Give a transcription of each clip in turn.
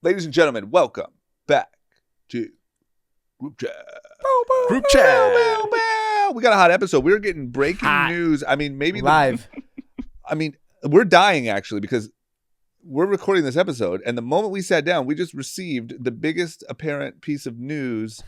Ladies and gentlemen, welcome back to Group Chat. Group Chat. We got a hot episode. We're getting breaking news. I mean, maybe live. We're dying actually because we're recording this episode, and the moment we sat down, we just received the biggest apparent piece of news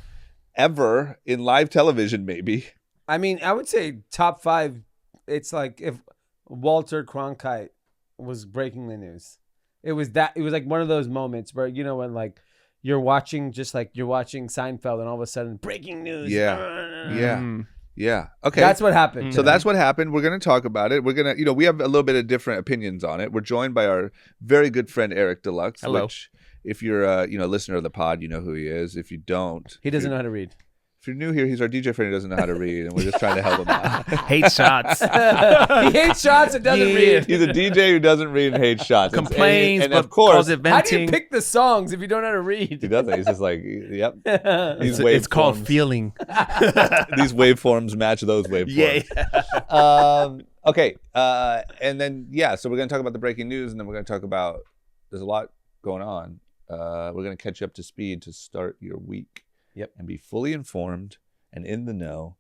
ever in live television, maybe. I mean, I would say top 5. It's like if Walter Cronkite was breaking the news. It was like one of those moments where, you know, when like you're watching Seinfeld and all of a sudden breaking news. Yeah. Okay. That's what happened. So that's what happened. We're going to talk about it. We're going to, we have a little bit of different opinions on it. We're joined by our very good friend, Eric Dlux. Hello. Which, if you're a listener of the pod, you know who he is. If you don't. He doesn't know how to read. If you're new here, he's our DJ friend who doesn't know how to read, and we're just trying to help him out. Hates shots. He hates shots and doesn't read. He's a DJ who doesn't read and hates shots. Complains, and but of course, calls it venting. How do you pick the songs if you don't know how to read? He doesn't. He's just like, yep. It's called feeling. These waveforms match those waveforms. Yeah. Okay. And then, so we're going to talk about the breaking news, and then we're going to talk about, there's a lot going on. We're going to catch you up to speed to start your week. Yep. And be fully informed and in the know.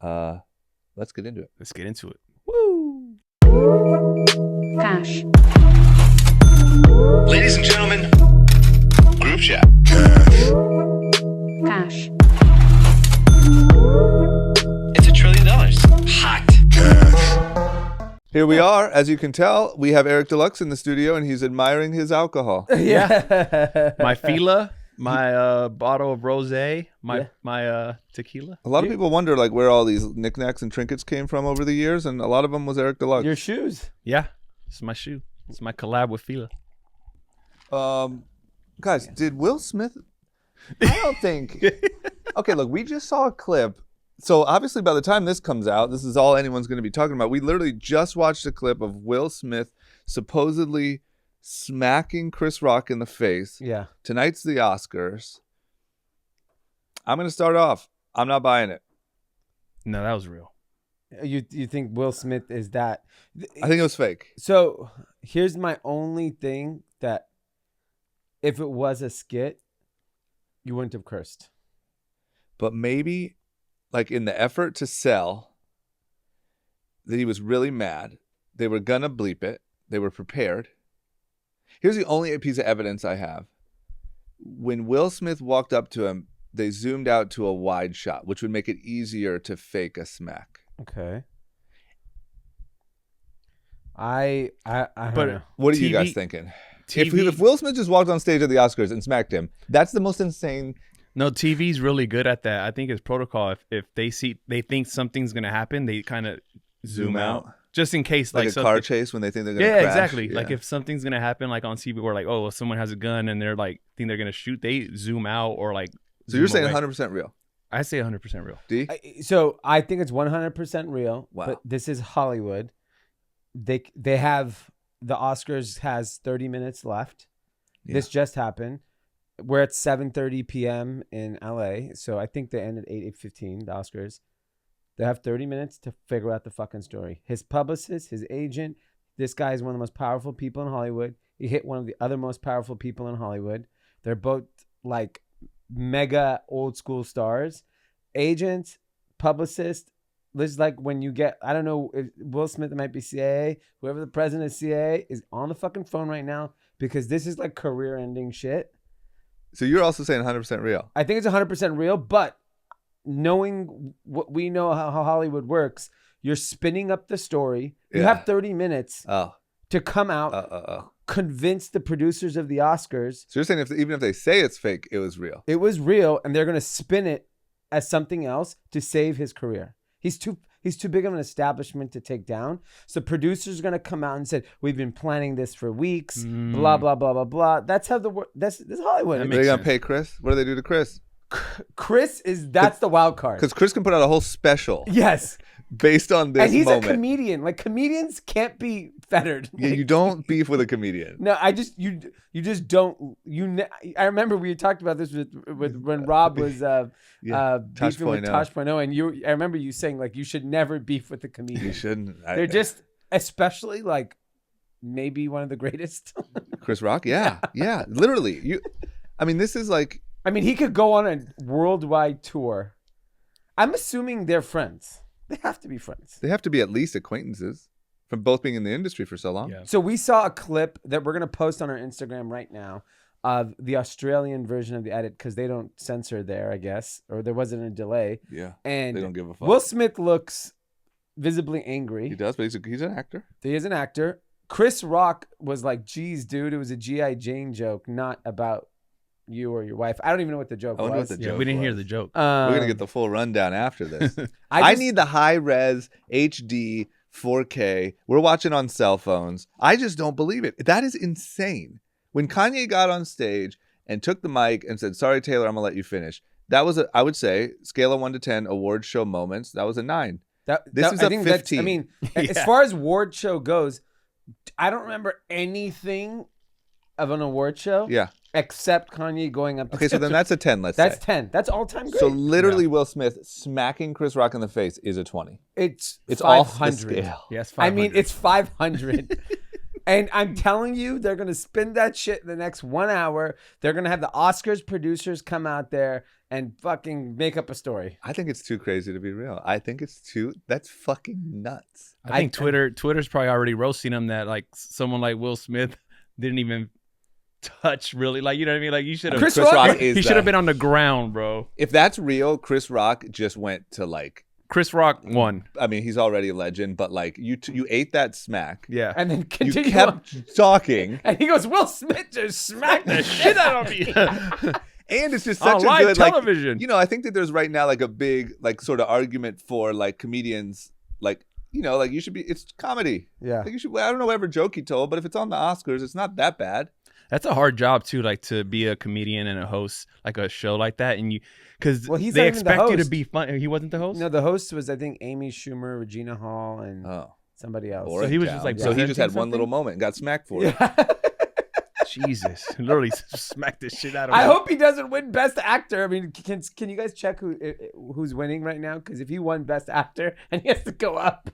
Let's get into it. Let's get into it. Woo! Cash. Ladies and gentlemen, Group Chat. Cash. It's $1 trillion. Hot. Here we are. As you can tell, we have Eric Dlux in the studio, and he's admiring his alcohol. Yeah. My fila, my bottle of rosé, my tequila. A lot of people wonder like where all these knickknacks and trinkets came from over the years, and a lot of them was Eric Dlux. Your shoes. Yeah, it's my shoe. It's my collab with fila. Guys, did Will Smith? I don't think. Okay, look, we just saw a clip. So obviously, by the time this comes out, this is all anyone's going to be talking about. We literally just watched a clip of Will Smith supposedly smacking Chris Rock in the face. Yeah. Tonight's the Oscars. I'm going to start off. I'm not buying it. No, that was real. You think Will Smith is that? I think it was fake. So here's my only thing that if it was a skit, you wouldn't have cursed. But maybe like in the effort to sell that he was really mad, they were going to bleep it. They were prepared. Here's the only piece of evidence I have. When Will Smith walked up to him, they zoomed out to a wide shot, which would make it easier to fake a smack. Okay. I don't know. What are you guys thinking? TV, If Will Smith just walked on stage at the Oscars and smacked him, that's the most insane. No, TV's really good at that. I think it's protocol. If they think something's gonna happen, they kind of zoom out. Just in case, like a car chase when they think they're going to crash. Exactly. Yeah. Like if something's going to happen, like on TV where like, oh, well, someone has a gun and they're like, think they're going to shoot, they zoom out or like. So you're saying 100% real? I say 100% real. D? So I think it's 100% real. Wow. But this is Hollywood. They have, the Oscars has 30 minutes left. Yeah. This just happened. We're at 7:30 p.m. in LA. So I think they end at 8:15, the Oscars. They have 30 minutes to figure out the fucking story. His publicist, his agent, this guy is one of the most powerful people in Hollywood. He hit one of the other most powerful people in Hollywood. They're both like mega old school stars. Agent, publicist, this is like when you get, I don't know, if Will Smith might be CIA, whoever the president of CIA is on the fucking phone right now because this is like career ending shit. So you're also saying 100% real? I think it's 100% real, but knowing what we know how Hollywood works, you're spinning up the story. You have 30 minutes to come out, convince the producers of the Oscars. So you're saying even if they say it's fake, it was real? It was real, and they're going to spin it as something else to save his career. He's too big of an establishment to take down. So producers are going to come out and say, we've been planning this for weeks, blah, blah, blah, blah, blah. That's how this is Hollywood. Are they going to pay Chris? What do they do to Chris? Chris that's the wild card. Because Chris can put out a whole special. Yes. Based on this moment. And he's a comedian. Like comedians can't be fettered. Yeah, you don't beef with a comedian. No, you just don't. I remember we talked about this with when Rob was beefing with Tosh.0, and I remember you saying like you should never beef with the comedian. You shouldn't. They're just, especially like maybe one of the greatest. Chris Rock, yeah. Literally, I mean, this is like. I mean, he could go on a worldwide tour. I'm assuming they're friends. They have to be friends. They have to be at least acquaintances from both being in the industry for so long. Yeah. So we saw a clip that we're gonna post on our Instagram right now of the Australian version of the edit because they don't censor there, I guess, or there wasn't a delay. Yeah, And they don't give a fuck. Will Smith looks visibly angry. He does, but he's an actor. He is an actor. Chris Rock was like, "Geez, dude, it was a G.I. Jane joke, not about you or your wife." I don't even know what the joke I wonder was. what the Yeah, joke we didn't hear was. the joke. We're gonna get the full rundown after this. I I just- need the high res HD 4K. We're watching on cell phones. I just don't believe it. That is insane. When Kanye got on stage and took the mic and said, "Sorry, Taylor, I'm gonna let you finish." That was I would say, scale of 1 to 10, award show moments. That was a 9. This is I a think 15. I mean, as Yeah. far as award show goes, I don't remember anything of an award show Yeah. except Kanye going up. Okay, so then that's a 10. Let's that's say. 10. That's all time great. So literally, Will Smith smacking Chris Rock in the face is a 20. it's It's off the 500. scale. Yes, I mean, it's 500. And I'm telling you, they're going to spin that shit in the next 1 hour. They're going to have the Oscars producers come out there and fucking make up a story. I think it's too crazy to be real. I think it's that's fucking nuts. I think Twitter's probably already roasting him that like someone like Will Smith didn't even touch really, like, you know what I mean? Like, you should have. Chris Chris Rock Rock is He should have the- been on the ground, bro. If that's real, Chris Rock just went to like. Chris Rock won. I mean, he's already a legend, but like you ate that smack. Yeah. And then You continue. kept talking, And he goes, Will Smith just smacked the Shit out of me. and it's just On such a live good television. like. You know, I think that there's right now like a big like sort of argument for like comedians, like, you know, like you should be. It's comedy. Yeah. Like you should. I don't know whatever joke he told, but if it's on the Oscars, it's not that bad. That's a hard job too, like to be a comedian and a host like a show like that, and because Well, he's they not even the expect you to host. be fun. He wasn't the host. No, the host was, I think, Amy Schumer, Regina Hall, and Oh, somebody else. boring he was town. just, like, So he just had presenting one little something? moment and got smacked for it. Yeah. Jesus, literally smacked the shit out of I him. hope he doesn't win Best Actor. I mean, can you guys check who's winning right now? Because if he won Best Actor and he has to go up,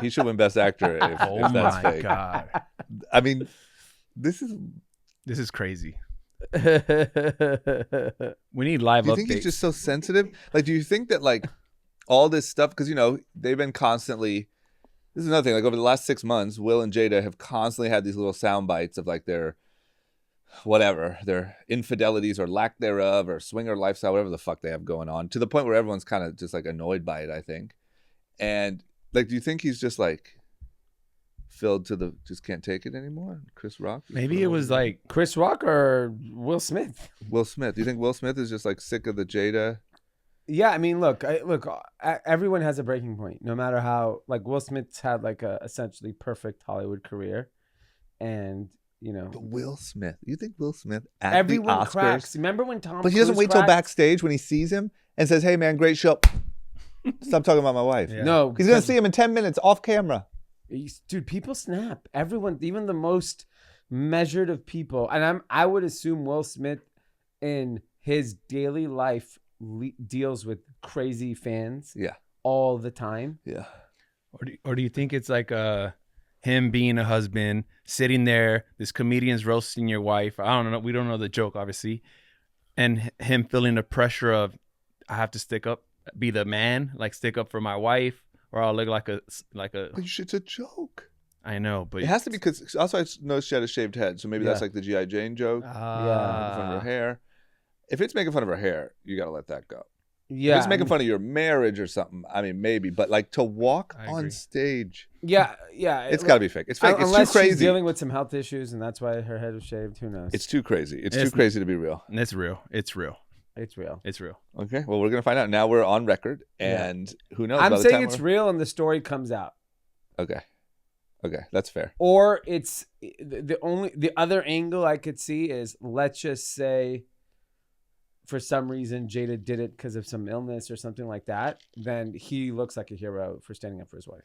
He should win Best Actor if Oh that's my fake. god, I mean, this is. this is crazy. yeah, We need live Do you updates. think he's just so sensitive? Like, do you think that like all this stuff? Because you know they've been constantly. This is another thing. Like over the last 6 months, Will and Jada have constantly had these little sound bites of like their infidelities or lack thereof or swinger lifestyle, whatever the fuck they have going on, to the point where everyone's kind of just like annoyed by it, I think. And like, do you think he's just like filled to the just can't take it anymore? Chris Rock? Maybe it was like Chris Rock or Will Smith. Will Smith. Do you think Will Smith is just like sick of the Jada? Yeah, I mean, look, everyone has a breaking point. No matter how, like, Will Smith's had like a essentially perfect Hollywood career, and you know, But Will Smith. You think Will Smith at everyone the Oscars? cracks. Remember when Tom? But he doesn't Cruise wait till cracked? backstage when he sees him and says, "Hey man, great show." Stop talking about my wife. Yeah. No, He's gonna see him in 10 minutes off camera. Dude, people snap. Everyone, even the most measured of people, and I would assume Will Smith in his daily life deals with crazy fans Yeah, all the time. yeah. or do you think it's like him being a husband, sitting there, this comedian's roasting your wife. I don't know. We don't know the joke, obviously. And him feeling the pressure of, I have to stick up, be the man, like stick up for my wife, or I'll look like a. But it's a joke. I know, but It has to be because also I noticed she had a shaved head, so maybe that's Yeah. like the G.I. Jane joke. Making fun of her hair. If it's making fun of her hair, you gotta let that go. Yeah, If it's making fun of your marriage or something, I mean, maybe. But like to walk I on agree. stage, yeah. it's gotta be fake. It's fake. It's Unless too she's crazy. dealing with some health issues, and that's why her head was shaved. Who knows? It's too crazy. It's too It's- crazy to be real. it's real. It's real. It's real. It's real. Okay. Well, we're gonna find out. Now we're on record, Yeah. and who knows? I'm by the saying time it's we're- real, and the story comes out. Okay. Okay, that's fair. Or it's the other angle I could see is, let's just say for some reason Jada did it because of some illness or something like that, then he looks like a hero for standing up for his wife.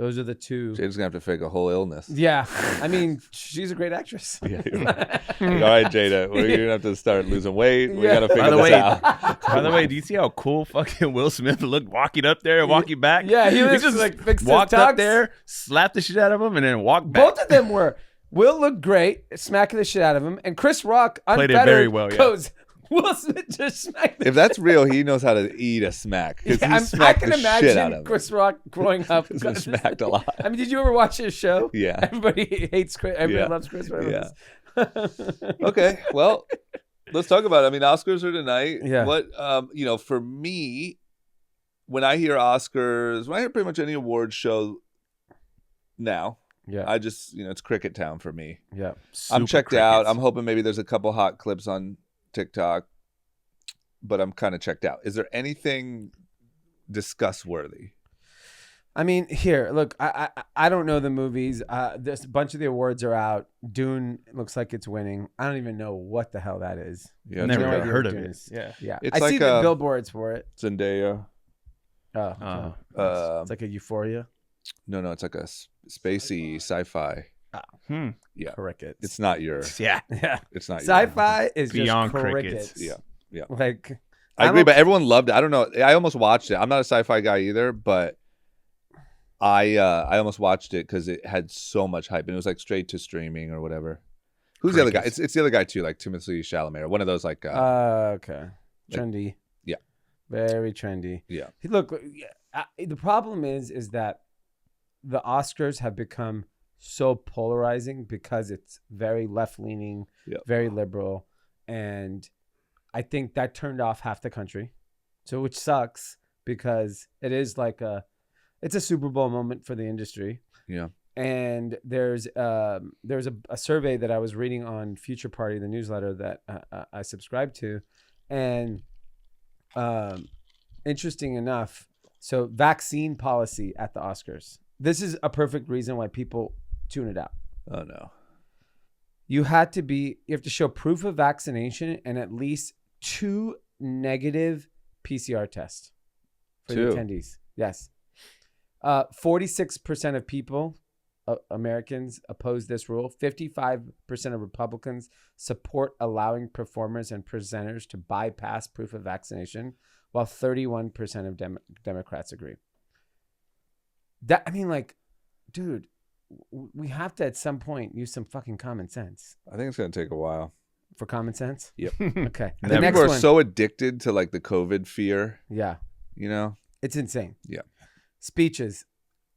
Those are the two. Jade's gonna have to fake a whole illness. Yeah, I mean, she's a great actress. Yeah, you're right. Like, all right, Jada, we're gonna have to start losing weight. We gotta By figure the this way, out. by the way, do you see how cool fucking Will Smith looked walking up there and walking back? Yeah, he just was like fixed his walked up tux. there, slapped the shit out of him, and then walked back. Both of them were. Will looked great, smacking the shit out of him, and Chris Rock Played it unfettered very well, yeah. goes. Will Smith just smacked. If that's real, he knows how to eat a smack. Because he I smacked can the shit out imagine of him. Chris Rock growing up. He's been smacked a lot. I mean, did you ever watch his show? Yeah. Everybody hates Chris. Everybody Yeah. loves Chris. Yeah. Okay, well, let's talk about it. I mean, Oscars are tonight. Yeah. What, for me, when I hear Oscars, when I hear pretty much any awards show now, Yeah. I just, it's cricket town for me. Yeah. I'm Super checked out. crickets. I'm hoping maybe there's a couple hot clips on TikTok, but I'm kind of checked out. Is there anything discuss worthy? I mean, here, look, I don't know the movies. There's a bunch of the awards are out. Dune looks like it's winning. I don't even know what the hell that is. Yeah, Never no even idea heard what of Dune it. is. Yeah. Yeah. It's I see like the a- billboards for it. Zendaya. Oh, Uh, it's like a Euphoria. no, it's like a spacey sci-fi. Yeah. Crickets. It's not your. yeah. It's not your. Sci-fi is Beyond just crickets. crickets. Yeah. Like, I agree, but everyone loved it. I don't know. I almost watched it. I'm not a sci-fi guy either, but I almost watched it because it had so much hype, and it was like straight to streaming or whatever. Who's the other guy? Crickets. It's the other guy too, like Timothée Chalamet, or one of those like. okay. Trendy. Yeah. Very trendy. Yeah. Look, the problem is that the Oscars have become so polarizing because it's very left-leaning, Yep. very liberal, and I think that turned off half the country. So, which sucks because it is like it's a Super Bowl moment for the industry. Yeah. And there's a survey that I was reading on Future Party, the newsletter that I subscribe to, and interesting enough, so vaccine policy at the Oscars. This is a perfect reason why people tune it out. Oh no. You have to show proof of vaccination and at least 2 negative PCR tests for the 2? attendees. Yes. 46% of people, Americans, oppose this rule. 55% of Republicans support allowing performers and presenters to bypass proof of vaccination, while 31% of Democrats agree. Dude, we have to at some point use some fucking common sense. I think it's gonna take a while. For common sense? Yep. Okay. And The then next people are one. so addicted to like the COVID fear. Yeah. It's insane. Yeah. Speeches.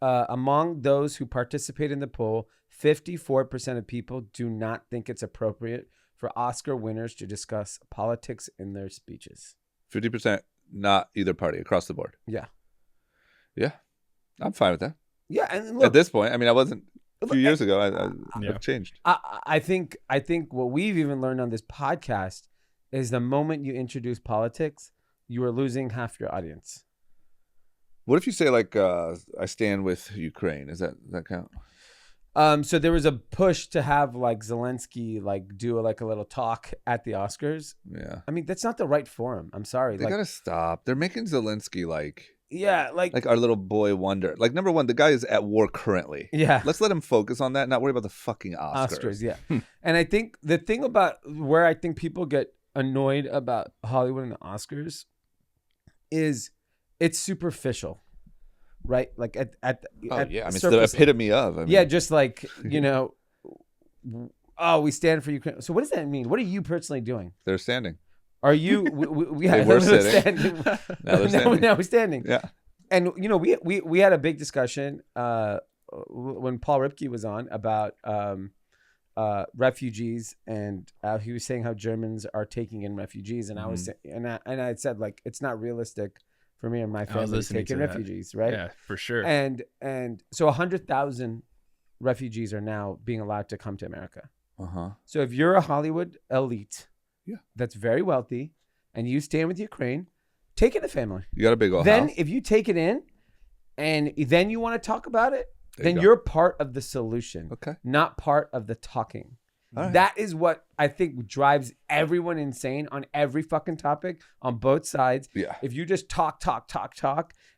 Among those who participate in the poll, 54% of people do not think it's appropriate for Oscar winners to discuss politics in their speeches. 50% not either party across the board. Yeah. Yeah. I'm fine with that. Yeah. And look, At this point, I mean, I wasn't a few years ago. Yeah. I've changed. I think what we've even learned on this podcast is the moment you introduce politics, you are losing half your audience. What if you say like, I stand with Ukraine? Does that count? So there was a push to have like Zelensky like do like a little talk at the Oscars. Yeah. I mean, that's not the right forum. I'm sorry. They gotta stop. They're making Zelensky like our little boy wonder. Like, number one, the guy is at war currently. Yeah. Let's let him focus on that, not worry about the fucking Oscars. Oscars, yeah. And I think the thing about where I think people get annoyed about Hollywood and the Oscars is it's superficial, right? Like at I mean, it's the surface epitome of. I mean, yeah, just like, we stand for Ukraine. So what does that mean? What are you personally doing? they're standing. Are you? We They were sitting. Now they're standing. Now we're standing. Yeah. And we had a big discussion when Paul Ripke was on about refugees, and he was saying how Germans are taking in refugees, and I was and I had said like it's not realistic for me and my family to take in refugees, right? Yeah, for sure. And so 100,000 refugees are now being allowed to come to America. So if you're a Hollywood elite, that's very wealthy, and you stand with Ukraine, take in a family. You got a big old Then house. if you take it in, and then you want to talk about it, There you then go. you're part of the solution, Okay. not part of the talking. All right. That is what I think drives everyone insane on every fucking topic on both sides. Yeah. If you just talk,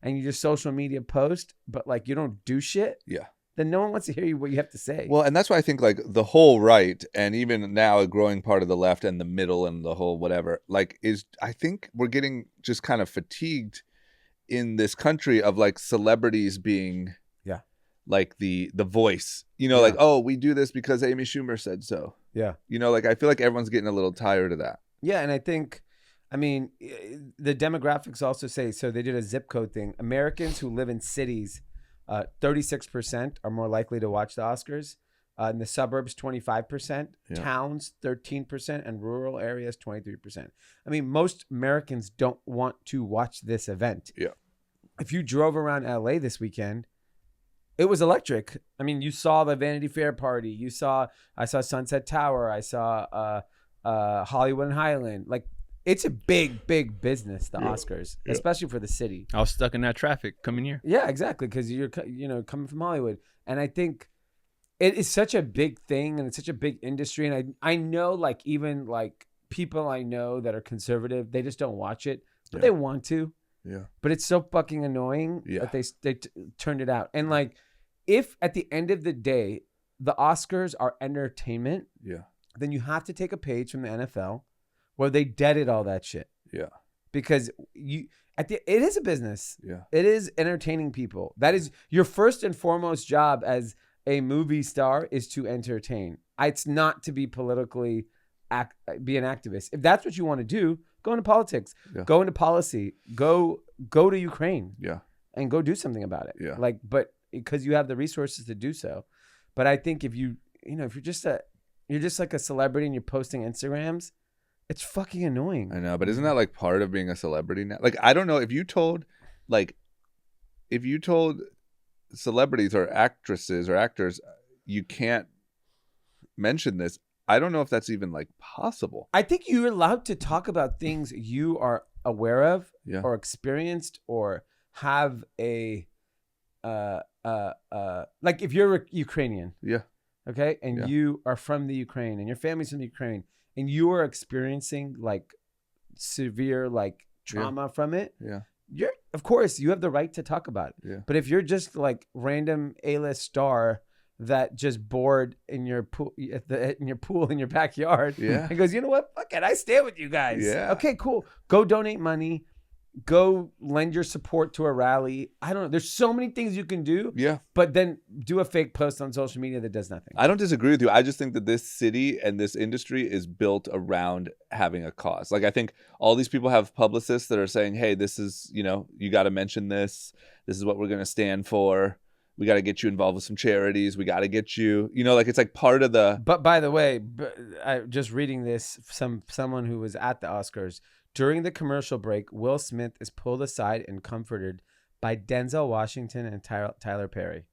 and you just social media post, but like you don't do shit, Yeah. then no one wants to hear you what you have to say. Well, and that's why I think like the whole right and even now a growing part of the left and the middle and the whole whatever, like I think we're getting just kind of fatigued in this country of like celebrities being like the voice, like, oh, we do this because Amy Schumer said so. Yeah. Like I feel like everyone's getting a little tired of that. Yeah. And I think, the demographics also say, so they did a zip code thing. Americans who live in cities, 36% are more likely to watch the Oscars. In the suburbs, 25%, towns, 13%, and rural areas, 23%. Most Americans don't want to watch this event. Yeah. If you drove around LA this weekend, it was electric. You saw the Vanity Fair party. I saw Sunset Tower. I saw Hollywood and Highland. Like, it's a big, big business, the Oscars, especially for the city. I was stuck in that traffic coming here. Yeah, exactly, because you're coming from Hollywood. And I think it is such a big thing and it's such a big industry. And I know, like, even like people I know that are conservative, they just don't watch it, but they want to. Yeah. But it's so fucking annoying that they turned it out. And like, if at the end of the day, the Oscars are entertainment, then you have to take a page from the NFL where they deaded all that shit. Yeah. Because it is a business. Yeah. It is entertaining people. That is your first and foremost job as a movie star, is to entertain. It's not to be politically be an activist. If that's what you want to do, go into politics, go into policy, go to Ukraine, and go do something about it. Yeah. Like, but because you have the resources to do so. But I think if you're just like a celebrity and you're posting Instagrams, it's fucking annoying. I know, but isn't that like part of being a celebrity now? Like, I don't know if you told celebrities or actresses or actors, you can't mention this. I don't know if that's even like possible. I think you're allowed to talk about things you are aware of or experienced or have a like if you're Ukrainian, okay, and you are from the Ukraine and your family's from the Ukraine and you are experiencing like severe like trauma from it, you're, of course, you have the right to talk about it. But if you're just like random A-list star that just bored in your pool in your backyard, and goes, you know what, fuck it, I stand with you guys. Okay, cool. Go donate money. Go lend your support to a rally. I don't know. There's so many things you can do. But then do a fake post on social media that does nothing. I don't disagree with you. I just think that this city and this industry is built around having a cause. Like, I think all these people have publicists that are saying, hey, this is, you got to mention this. This is what we're going to stand for. We got to get you involved with some charities. We got to get you, like it's like part of the. But by the way, I just reading this, someone who was at the Oscars, during the commercial break, Will Smith is pulled aside and comforted by Denzel Washington and Tyler Perry.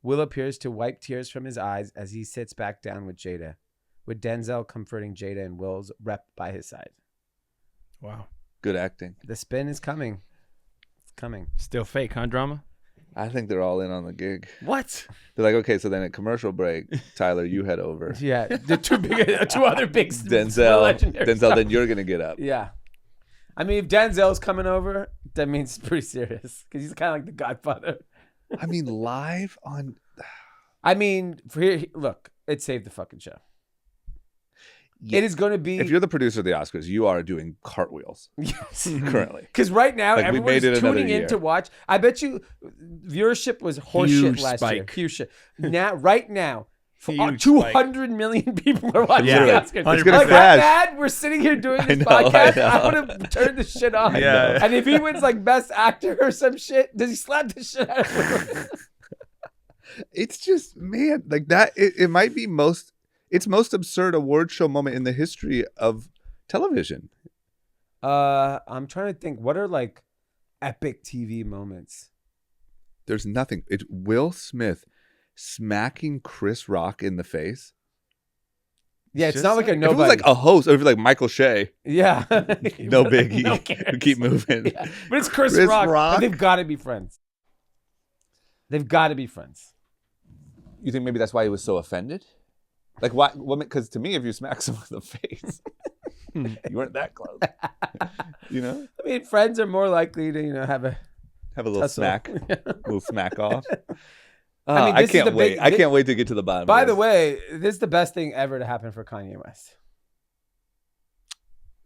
Will appears to wipe tears from his eyes as he sits back down with Jada, with Denzel comforting Jada and Will's rep by his side. Wow. Good acting. The spin is coming. It's coming. Still fake, huh, drama? I think they're all in on the gig. What? They're like, okay, so then at commercial break, Tyler, you head over. Yeah, the two other big Denzel, then you're gonna get up. Yeah, if Denzel's coming over, that means it's pretty serious because he's kind of like the Godfather. Live on. Look, it saved the fucking show. It is going to be. If you're the producer of the Oscars, you are doing cartwheels. Yes, currently. Because right now everyone's tuning in to watch. I bet you viewership was horseshit last year. Huge shit. Right now, 200 million people are watching the Oscars. It's gonna crash. Mad we're sitting here doing this podcast. I would have turned this shit on. Yeah. And if he wins like best actor or some shit, does he slap the shit out of him? It's just, man, like that. It might be It's most absurd award show moment in the history of television. I'm trying to think. What are like epic TV moments? There's nothing. It's Will Smith smacking Chris Rock in the face. Yeah, it's not like a nobody. If it was like a host, or if it was like Michael Shea. Yeah. No biggie. We keep moving. Yeah. But it's Chris Rock. But they've got to be friends. They've got to be friends. You think maybe that's why he was so offended? Like why? Because to me, if you smack someone in the face, you weren't that close. You know. I mean, friends are more likely to have a little tussle. smack, little smack off. I mean, I this is can't the wait. big- I can't wait to get to the bottom. By of the this. way, this is the best thing ever to happen for Kanye West.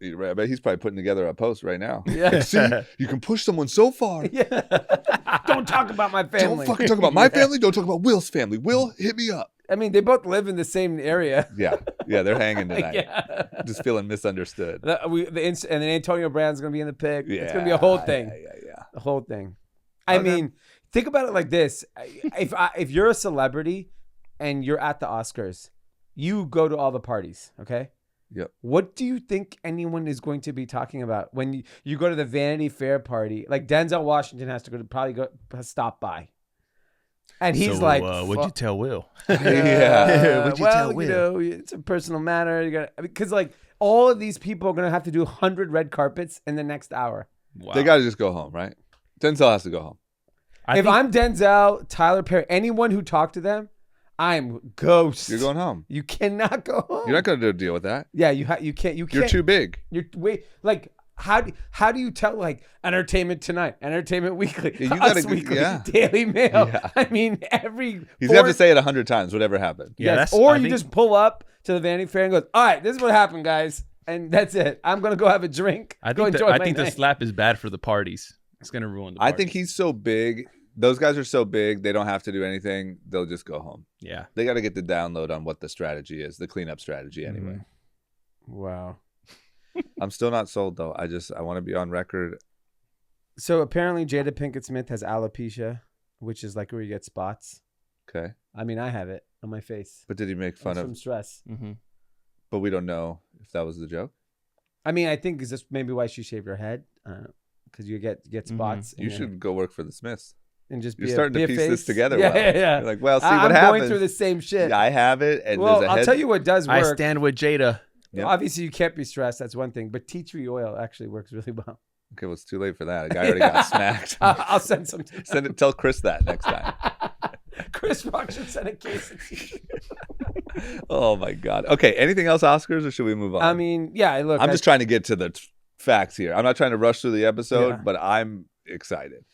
You're right. I bet he's probably putting together a post right now. Yeah. See, you can push someone so far. Yeah. Don't talk about my family. Don't fucking talk about my family. Don't talk about Will's family. Will, hit me up. I mean, they both live in the same area. Yeah, they're hanging tonight. Yeah. Just feeling misunderstood. And then Antonio Brown's gonna be in the pic. It's gonna be a whole thing. Yeah. The whole thing. I Okay. mean, think about it like this: if you're a celebrity and you're at the Oscars, you go to all the parties. Okay. Yep. What do you think anyone is going to be talking about when you go to the Vanity Fair party? Like Denzel Washington has to stop by, and he's So, like, what'd you tell Will? Yeah. What'd you well, tell Will? it's a personal matter. You got because like all of these people are gonna have to do 100 red carpets in the next hour. Wow. They got to just go home, right? Denzel has to go home. If I'm Denzel, Tyler Perry, anyone who talked to them, I'm ghost. You're going home. You cannot go home. You're not going to deal with that. Yeah, you can't. You're too big. You're wait. Like how do you tell like Entertainment Tonight, Entertainment Weekly, Yeah, you Us gotta- Weekly, yeah. Daily Mail? Yeah. I mean, every He's going to have to say it 100 times, whatever happened. Yeah, yes. that's- Or I you think- just pull up to the Vanity Fair and goes, all right, this is what happened, guys, and that's it. I'm gonna go have a drink. I go think enjoy my the night. slap is bad for the parties. It's gonna ruin the I parties. think he's so big. Those guys are so big, they don't have to do anything. They'll just go home. Yeah. They got to get the download on what the strategy is, the cleanup strategy anyway. Wow. I'm still not sold, though. I want to be on record. So apparently Jada Pinkett Smith has alopecia, which is like where you get spots. Okay. I mean, I have it on my face. But did he make fun That's of? from stress. Mm-hmm. But we don't know if that was the joke. I mean, I think is this maybe why she shaved her head, because you get spots. You should go work for the Smiths. and just You're be starting be to a piece face. this together. Yeah, well. yeah, yeah. You're like, well, see I'm what happens. going through the same shit. Yeah, I have it, and well, there's a I'll head. tell you what does I work. stand with Jada. Yep. Obviously, you can't be stressed. That's one thing. But tea tree oil actually works really well. Okay, well, it's too late for that. A guy already got smacked. I'll send some. Send it. Tell Chris that next time. Chris Rock should send a case of tea tree. Oh my God. Okay. Anything else, Oscars, or should we move on? I mean, yeah. Look, I'm just trying to get to the facts here. I'm not trying to rush through the episode, Yeah. but I'm excited.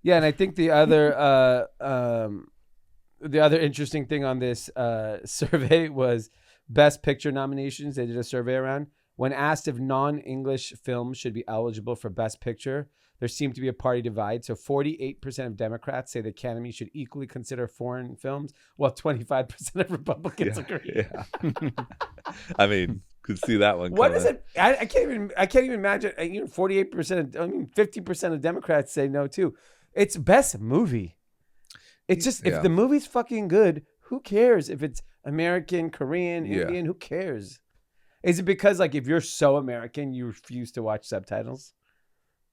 Yeah, and I think the other interesting thing on this survey was Best Picture nominations. They did a survey around. When asked if non-English films should be eligible for Best Picture, there seemed to be a party divide. So 48% of Democrats say the Academy should equally consider foreign films, while 25% of Republicans agree. Yeah. I mean, could see that one. What coming. is it? I can't even imagine. 48%. I mean, 50% of Democrats say no too. It's best movie. It's just Yeah. if the movie's fucking good, who cares if it's American, Korean, Yeah. Indian? Who cares? Is it because like if you're so American, you refuse to watch subtitles?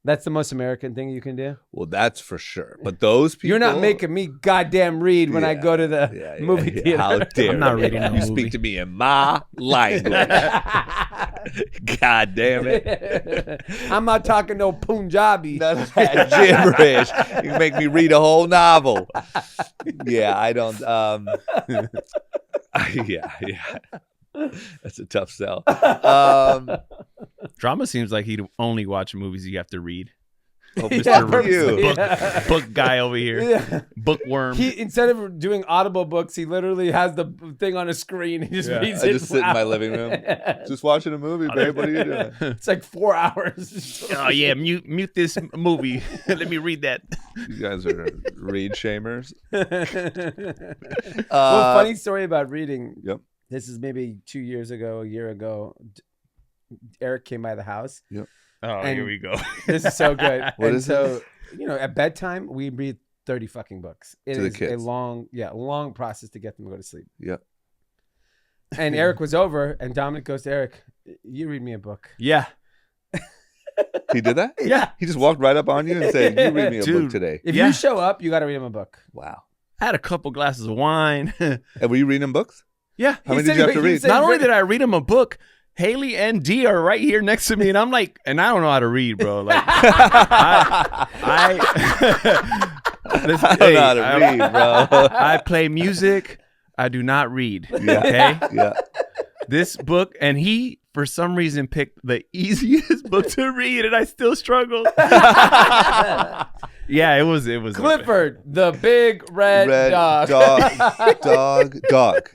That's the most American thing you can do. Well, that's for sure. But those people, You're not making me goddamn read when I Yeah. go to the movie theater. How dare I'm not you. reading a You movie. speak to me in my language. God damn it. I'm not talking no Punjabi. None of that gibberish. You can make me read a whole novel. Yeah, I don't. Yeah. That's a tough sell. Drama seems like he'd only watch movies you have to read. Oh, Yeah, Mr. You. yeah. Book guy over here. Yeah. Bookworm. He instead of doing audible books, he literally has the thing on a screen and just Yeah. reads I it. just sit in my living room. Just watching a movie, babe. What are you doing? It's like 4 hours. Oh yeah, mute this movie. Let me read that. You guys are read shamers. Well, funny story about reading. Yep. This is maybe 2 years ago, a year ago. Eric came by the house. Oh, And- here we go. This is so good. What and is so, at bedtime, we read 30 fucking books. It To the is a kids. long process to get them to go to sleep. Yep. And Eric was over, and Dominic goes to Eric, you read me a book. Yeah. He did that? Yeah. He just walked right up on you and said, "You read me a book Dude. today." If Yeah. you show up, you got to read him a book. Wow. I had a couple glasses of wine. And were you reading books? Yeah. How many did you have to read? Not only did I read him a book, Haley and Dee are right here next to me, and I'm like, and I don't know how to read, bro. Like, I I don't know how to read, bro. I play music. I do not read. Yeah. Okay. Yeah. This book, and he for some reason picked the easiest book to read, and I still struggled. Yeah, it was. Clifford, the big red dog. Dog.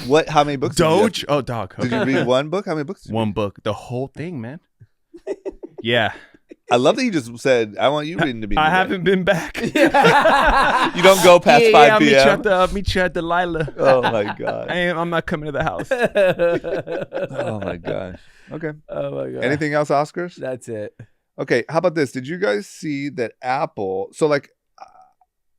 What? How many books? Doge. Oh, dog. Did you Okay. read one book? How many books? Did you One read? book, the whole thing, man. Yeah, I love that you just said, "I want you reading to be." I haven't been back. You don't go past 5 I'll p.m. meet you at Delilah. Oh my god. I'm not coming to the house. Oh my gosh. Okay. Oh my god. Anything else, Oscars? That's it. Okay. How about this? Did you guys see that Apple? So like,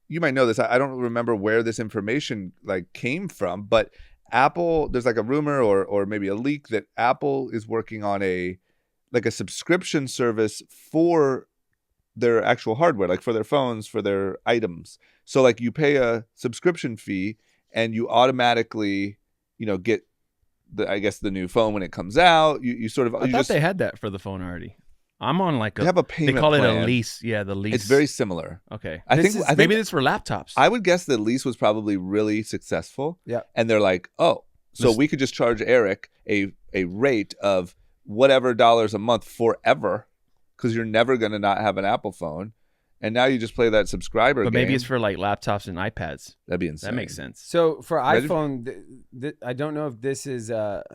you might know this. I don't remember where this information like came from, but Apple. There's like a rumor or maybe a leak that Apple is working on a subscription service for their actual hardware, like for their phones, for their items. So like you pay a subscription fee and you automatically, get the new phone when it comes out. You sort of I thought they had that for the phone already. I'm on like they have a payment They call plan. it a lease. Yeah, the lease. It's very similar. Okay. I think Maybe it's for laptops. I would guess the lease was probably really successful. Yeah. And they're like, oh, so we could just charge Eric a rate of whatever dollars a month forever, because you're never going to not have an Apple phone, and now you just play that subscriber but game. maybe it's for like laptops and iPads. That'd be insane. That makes sense. So for Ready? iPhone, I don't know if this is part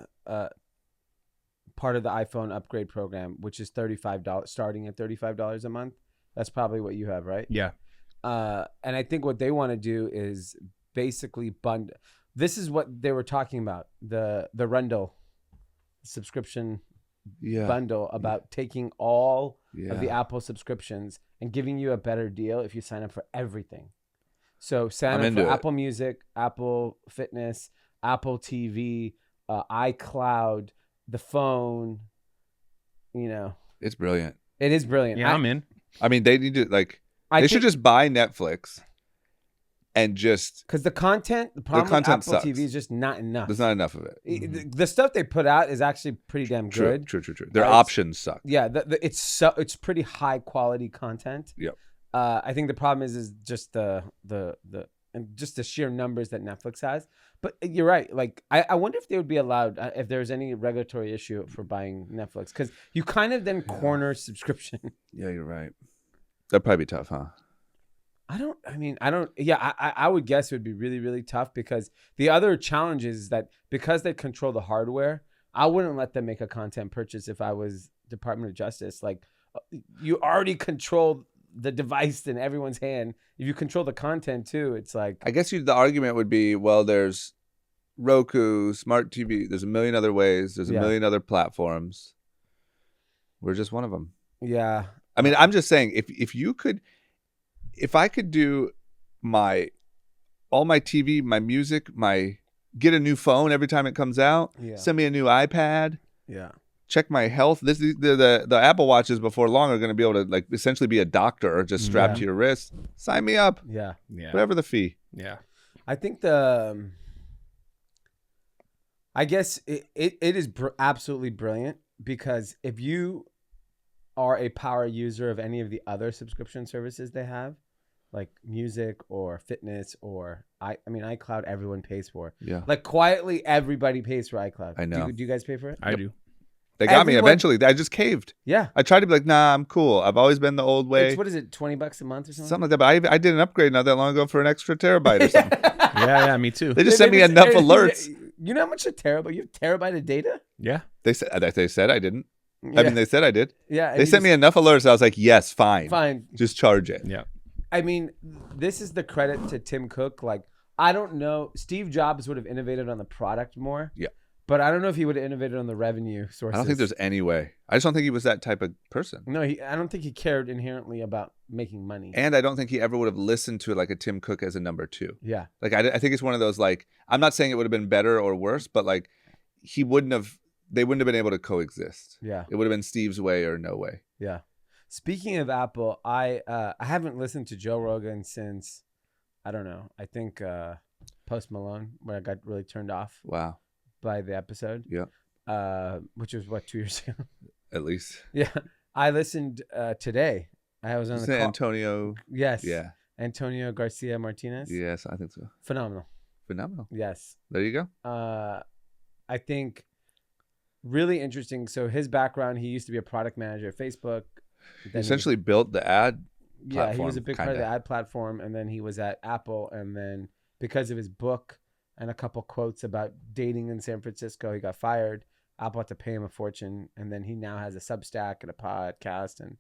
of the iPhone upgrade program, which is $35, starting at $35 a month. That's probably what you have, right? Yeah. And I think what they want to do is basically bundle. This is what they were talking about, the Rundle subscription bundle, about taking all of the Apple subscriptions and giving you a better deal if you sign up for everything. So sign up for Apple Music, Apple Fitness, Apple TV, iCloud, the phone. It's brilliant. It is brilliant. Yeah, I'm in. I mean, they need to they should just buy Netflix and just, because the problem with Apple sucks. TV is just not enough. there's not enough of it. The stuff they put out is actually pretty damn good. True. Their options suck. Yeah, it's pretty high quality content. Yep. I think the problem is just the sheer numbers that Netflix has. But you're right. Like, I wonder if they would be allowed, if there's any regulatory issue for buying Netflix, because you kind of then corner subscription. Yeah, you're right. That'd probably be tough, huh? I would guess it would be really, really tough, because the other challenge is that because they control the hardware, I wouldn't let them make a content purchase if I was Department of Justice. Like, you already control the device in everyone's hand. If you control the content too, it's like, I guess the argument would be, well, there's Roku, smart TV. There's a million other ways. There's a million other platforms. We're just one of them. yeah. I mean, I'm just saying, if I could do all my TV, my music, get a new phone every time it comes out, send me a new iPad, check my health. The Apple Watches before long are going to be able to essentially be a doctor just strapped to your wrist. Sign me up. Yeah. Whatever the fee. Yeah. I think I guess it is absolutely brilliant, because if you are a power user of any of the other subscription services they have, like music or fitness or iCloud, everyone pays for. Yeah. Like, quietly, everybody pays for iCloud. I know. Do you guys pay for it? I do. They got me eventually. I just caved. Yeah. I tried to be like, nah, I'm cool. I've always been the old way. What is it, $20 a month or something? Something like that. But I did an upgrade not that long ago for an extra terabyte or something. Yeah, me too. They just sent me enough alerts. You know how much a terabyte? You have terabyte of data? Yeah. They said I didn't. Yeah. I mean, they said I did. Yeah. They sent me enough alerts. I was like, yes, fine. Fine. Just charge it. Yeah. I mean, this is the credit to Tim Cook. Like, I don't know. Steve Jobs would have innovated on the product more. Yeah. But I don't know if he would have innovated on the revenue sources. I don't think there's any way. I just don't think he was that type of person. No, I don't think he cared inherently about making money. And I don't think he ever would have listened to like a Tim Cook as a number two. Yeah. Like, I think it's one of those, like, I'm not saying it would have been better or worse, but like they wouldn't have been able to coexist. Yeah. It would have been Steve's way or no way. Yeah. Speaking of Apple, I haven't listened to Joe Rogan since, I don't know, I think Post Malone, when I got really turned off Wow. by the episode. Yeah. Which was 2 years ago. At least. Yeah. I listened today. I was on Isn't the it call. Antonio? Yes. Yeah. Antonio Garcia Martinez. Yes, I think so. Phenomenal. phenomenal. Yes. There you go. I think really interesting. So his background, he used to be a product manager at Facebook. He essentially built the ad Yeah, he was platform, a big part of the ad platform, and then he was at Apple, and then because of his book and a couple quotes about dating in San Francisco, he got fired. Apple had to pay him a fortune, and then he now has a Substack and a podcast and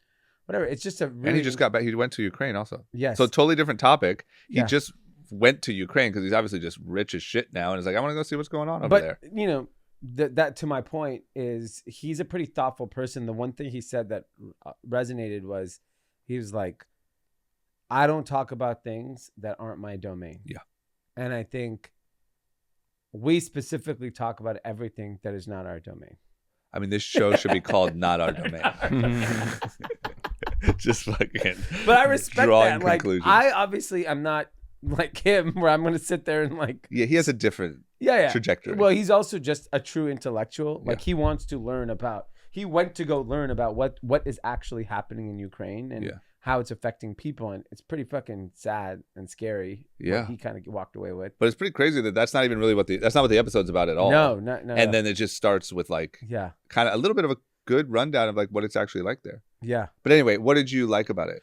whatever. It's just a really... And he just got back. He went to Ukraine also. Yes. So totally different topic. He Yeah. just went to Ukraine because he's obviously just rich as shit now, and he's like, I want to go see what's going on over there. But you know, that to my point is he's a pretty thoughtful person. The one thing he said that resonated was he was like, I don't talk about things that aren't my domain. Yeah. And I think we specifically talk about everything that is not our domain. I mean, this show should be called Not Our Domain. Just fucking. But I respect drawing that. Like, conclusions. I obviously am not like him, where I'm going to sit there and like. Yeah, he has a different trajectory. Well, he's also just a true intellectual. Like he wants to learn about. He went to go learn about what is actually happening in Ukraine and how it's affecting people, and it's pretty fucking sad and scary. Yeah, what he kind of walked away with. But it's pretty crazy that that's not even really that's not what the episode's about at all. No. And then it just starts with like kind of a little bit of a good rundown of like what it's actually like there. Yeah. But anyway, what did you like about it?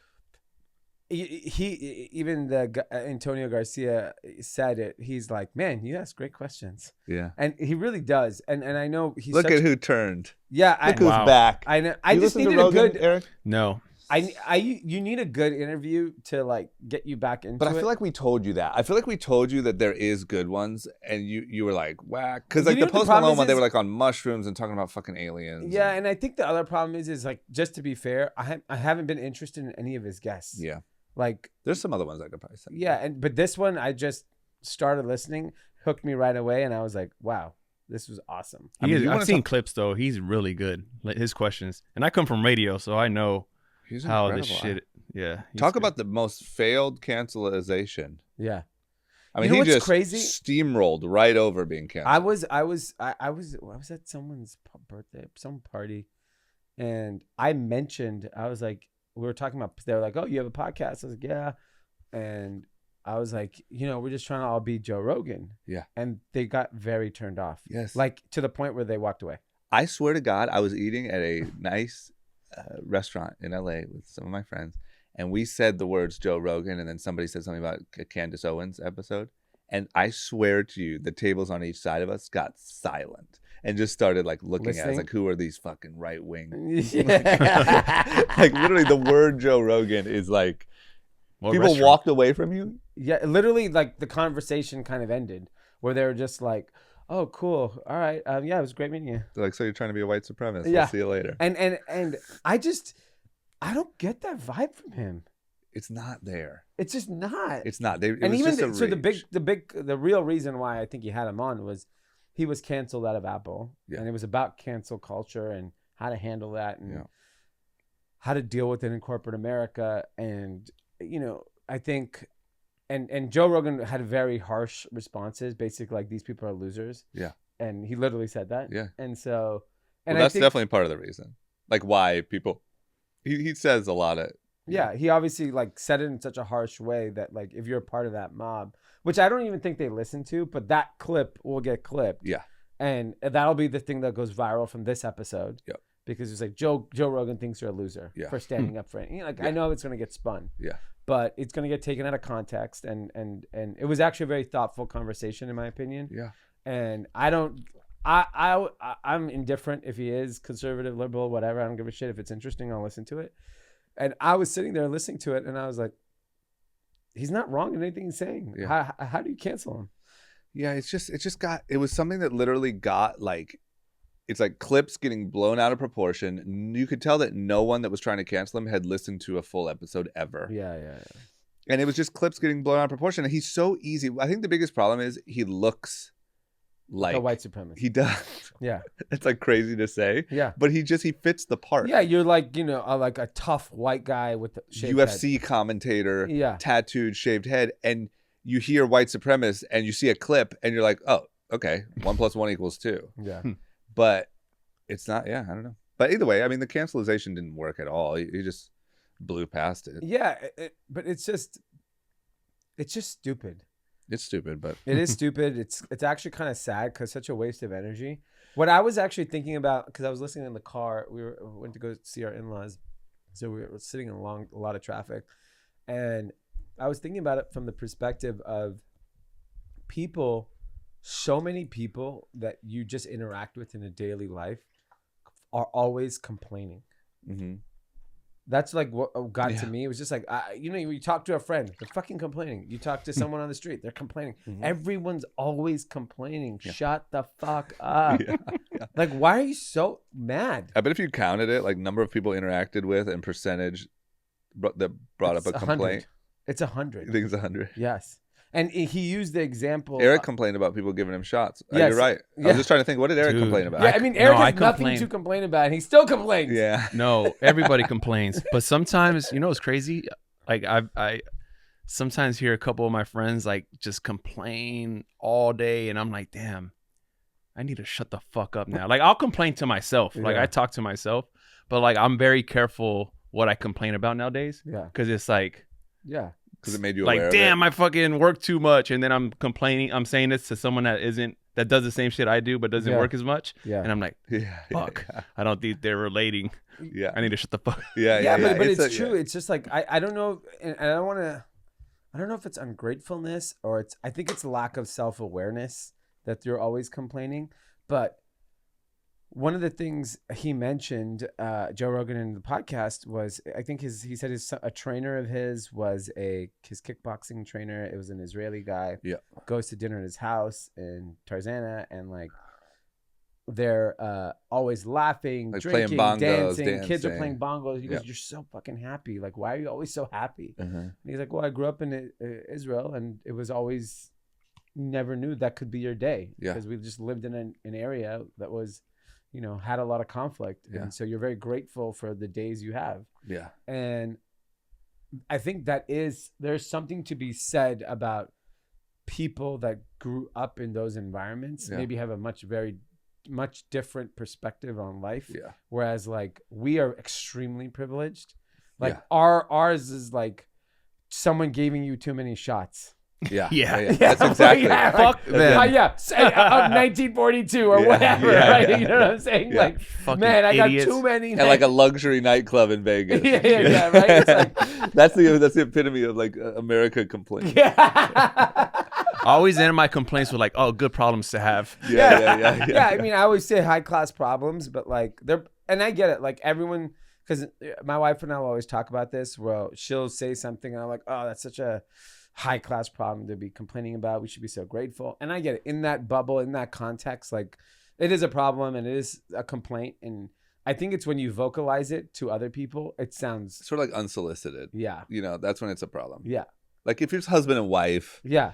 He even Antonio Garcia said it. He's like, man, you ask great questions. Yeah. And he really does. And I know he's look at who turned. Yeah. Look who's back. I know. I you just needed Rogan, a good Eric? No. You need a good interview to like get you back into it. But I feel like we told you that. I feel like we told you that there is good ones, and you were like, whack. Because like the Post Malone one, they were like on mushrooms and talking about fucking aliens. Yeah, and I think the other problem is like, just to be fair, I haven't been interested in any of his guests. Yeah. Like there's some other ones I could probably say. Yeah, but this one I just started listening, hooked me right away, and I was like, wow, this was awesome. I've seen clips though. He's really good. Like his questions, and I come from radio, so I know. He's how incredible. this shit, yeah. Talk about the most failed cancelization. Yeah, I mean, you know he just crazy? Steamrolled right over being canceled. I was at someone's birthday, some party, and I mentioned, I was like, we were talking about, they were like, oh, you have a podcast? I was like, yeah, and I was like, we're just trying to all be Joe Rogan. Yeah, and they got very turned off. Yes, like to the point where they walked away. I swear to God, I was eating at a nice restaurant in LA with some of my friends, and we said the words Joe Rogan, and then somebody said something about a Candace Owens episode, and I swear to you, the tables on each side of us got silent and just started like looking at us like, who are these fucking right wing? Like literally, the word Joe Rogan is like people walked away from you. Yeah, literally, like the conversation kind of ended where they were just like, oh, cool. All right. Yeah, it was great meeting you. They're like, so you're trying to be a white supremacist. Yeah. We'll see you later. And I don't get that vibe from him. It's not there. It's just not. It's not. The real reason why I think he had him on was he was canceled out of Apple. Yeah. And it was about cancel culture and how to handle that and how to deal with it in corporate America. And, I think... And Joe Rogan had very harsh responses, basically like, these people are losers. Yeah. And he literally said that. Yeah. And so... And that's definitely part of the reason. Like why people... He says a lot of... Yeah, he obviously like said it in such a harsh way that like if you're a part of that mob, which I don't even think they listen to, but that clip will get clipped. Yeah. And that'll be the thing that goes viral from this episode. Yep. Because it's like Joe Rogan thinks you're a loser for standing up for it. I know it's gonna get spun. Yeah. But it's gonna get taken out of context, and it was actually a very thoughtful conversation in my opinion. Yeah. And I'm indifferent if he is conservative, liberal, whatever. I don't give a shit. If it's interesting, I'll listen to it. And I was sitting there listening to it, and I was like, he's not wrong in anything he's saying. Yeah. How do you cancel him? Yeah, it was something that literally got like, it's like clips getting blown out of proportion. You could tell that no one that was trying to cancel him had listened to a full episode ever. Yeah. And it was just clips getting blown out of proportion. And he's so easy. I think the biggest problem is he looks like a white supremacist. He does. Yeah. It's like crazy to say. Yeah. But he fits the part. Yeah, you're like, like a tough white guy with a shaved UFC head. Commentator, tattooed, shaved head, and you hear white supremacist and you see a clip and you're like, oh, okay, 1 + 1 = 2. Yeah. But it's not, I don't know. But either way, I mean, the cancelization didn't work at all. He just blew past it. Yeah, but it's just stupid. It's stupid, but It is stupid. It's actually kind of sad because such a waste of energy. What I was actually thinking about, because I was listening in the car, went to go see our in-laws, so we were sitting in a lot of traffic, and I was thinking about it from the perspective of people. So many people that you just interact with in a daily life are always complaining. mm-hmm. That's like what got to me. It was just like, you talk to a friend, they're fucking complaining. You talk to someone on the street, they're complaining. Mm-hmm. Everyone's always complaining. Yeah. Shut the fuck up. Yeah. Like, why are you so mad? I bet if you counted it, like number of people interacted with and percentage that brought up a complaint. It's 100. You think it's 100? Yes. And he used the example. Eric complained about people giving him shots. Yes. You're right. I was just trying to think, what did Eric complain about? Yeah, I mean, Eric has nothing to complain about, and he still complains. Yeah. No, everybody complains. But sometimes, you know what's crazy? Like, I sometimes hear a couple of my friends, like, just complain all day, and I'm like, damn, I need to shut the fuck up now. Like, I'll complain to myself. Yeah. Like, I talk to myself. But, like, I'm very careful what I complain about nowadays. Yeah. Because it's like... Yeah. Because it made you aware like, of damn, it. I fucking work too much, and then I'm complaining. I'm saying this to someone that does the same shit I do, but doesn't work as much. Yeah, and I'm like, fuck, I don't think they're relating. Yeah, I need to shut the fuck. Yeah. But it's true. Yeah. It's just like I don't know, and I don't want to. I don't know if it's ungratefulness or I think it's lack of self-awareness that you're always complaining. But one of the things he mentioned, Joe Rogan in the podcast, was I think he said a trainer of his was his kickboxing trainer. It was an Israeli guy. Yeah, goes to dinner at his house in Tarzana, and like they're always laughing, like drinking, playing bongos, dancing. Kids are playing bongos. He goes, "You're so fucking happy. Like, why are you always so happy?" And he's like, "Well, I grew up in Israel, and it was always never knew that could be your day because we just lived in an area that was." Had a lot of conflict. Yeah. And so you're very grateful for the days you have. Yeah. And I think there's something to be said about people that grew up in those environments, maybe have a much different perspective on life. Yeah. Whereas like we are extremely privileged. Like ours is like someone giving you too many shots. Yeah. That's exactly. Fuck them. 1942 or whatever, right? You know what I'm saying? Yeah. Like, fucking man, I idiots. Got too many. At like a luxury nightclub in Vegas. Yeah, right. It's like, that's the epitome of like America complaint. Yeah. I always end my complaints with like, "Oh, good problems to have." Yeah. I mean, I always say high class problems, but like and I get it. Like everyone, because my wife and I will always talk about this. Well, she'll say something, and I'm like, "Oh, that's such a high class problem to be complaining about. We should be so grateful." And I get it. In that bubble, in that context, like it is a problem and it is a complaint. And I think it's when you vocalize it to other people, it sounds sort of like unsolicited. Yeah. That's when it's a problem. Yeah. Like if it's husband and wife. Yeah.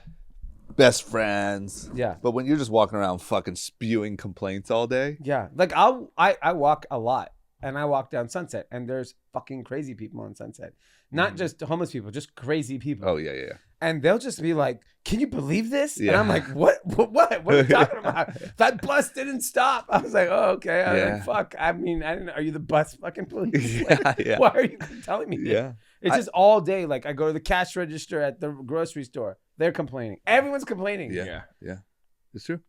Best friends. Yeah. But when you're just walking around fucking spewing complaints all day. Yeah. Like I walk a lot. And I walk down Sunset, and there's fucking crazy people on Sunset. Not just homeless people, just crazy people. Oh, yeah. And they'll just be like, "Can you believe this?" Yeah. And I'm like, What are you talking about? That bus didn't stop. I was like, "Oh, okay." I'm like, fuck. I mean, I didn't know. Are you the bus fucking police? Like, why are you telling me this? Yeah. It's just all day. Like, I go to the cash register at the grocery store. They're complaining. Everyone's complaining. Yeah. It's true.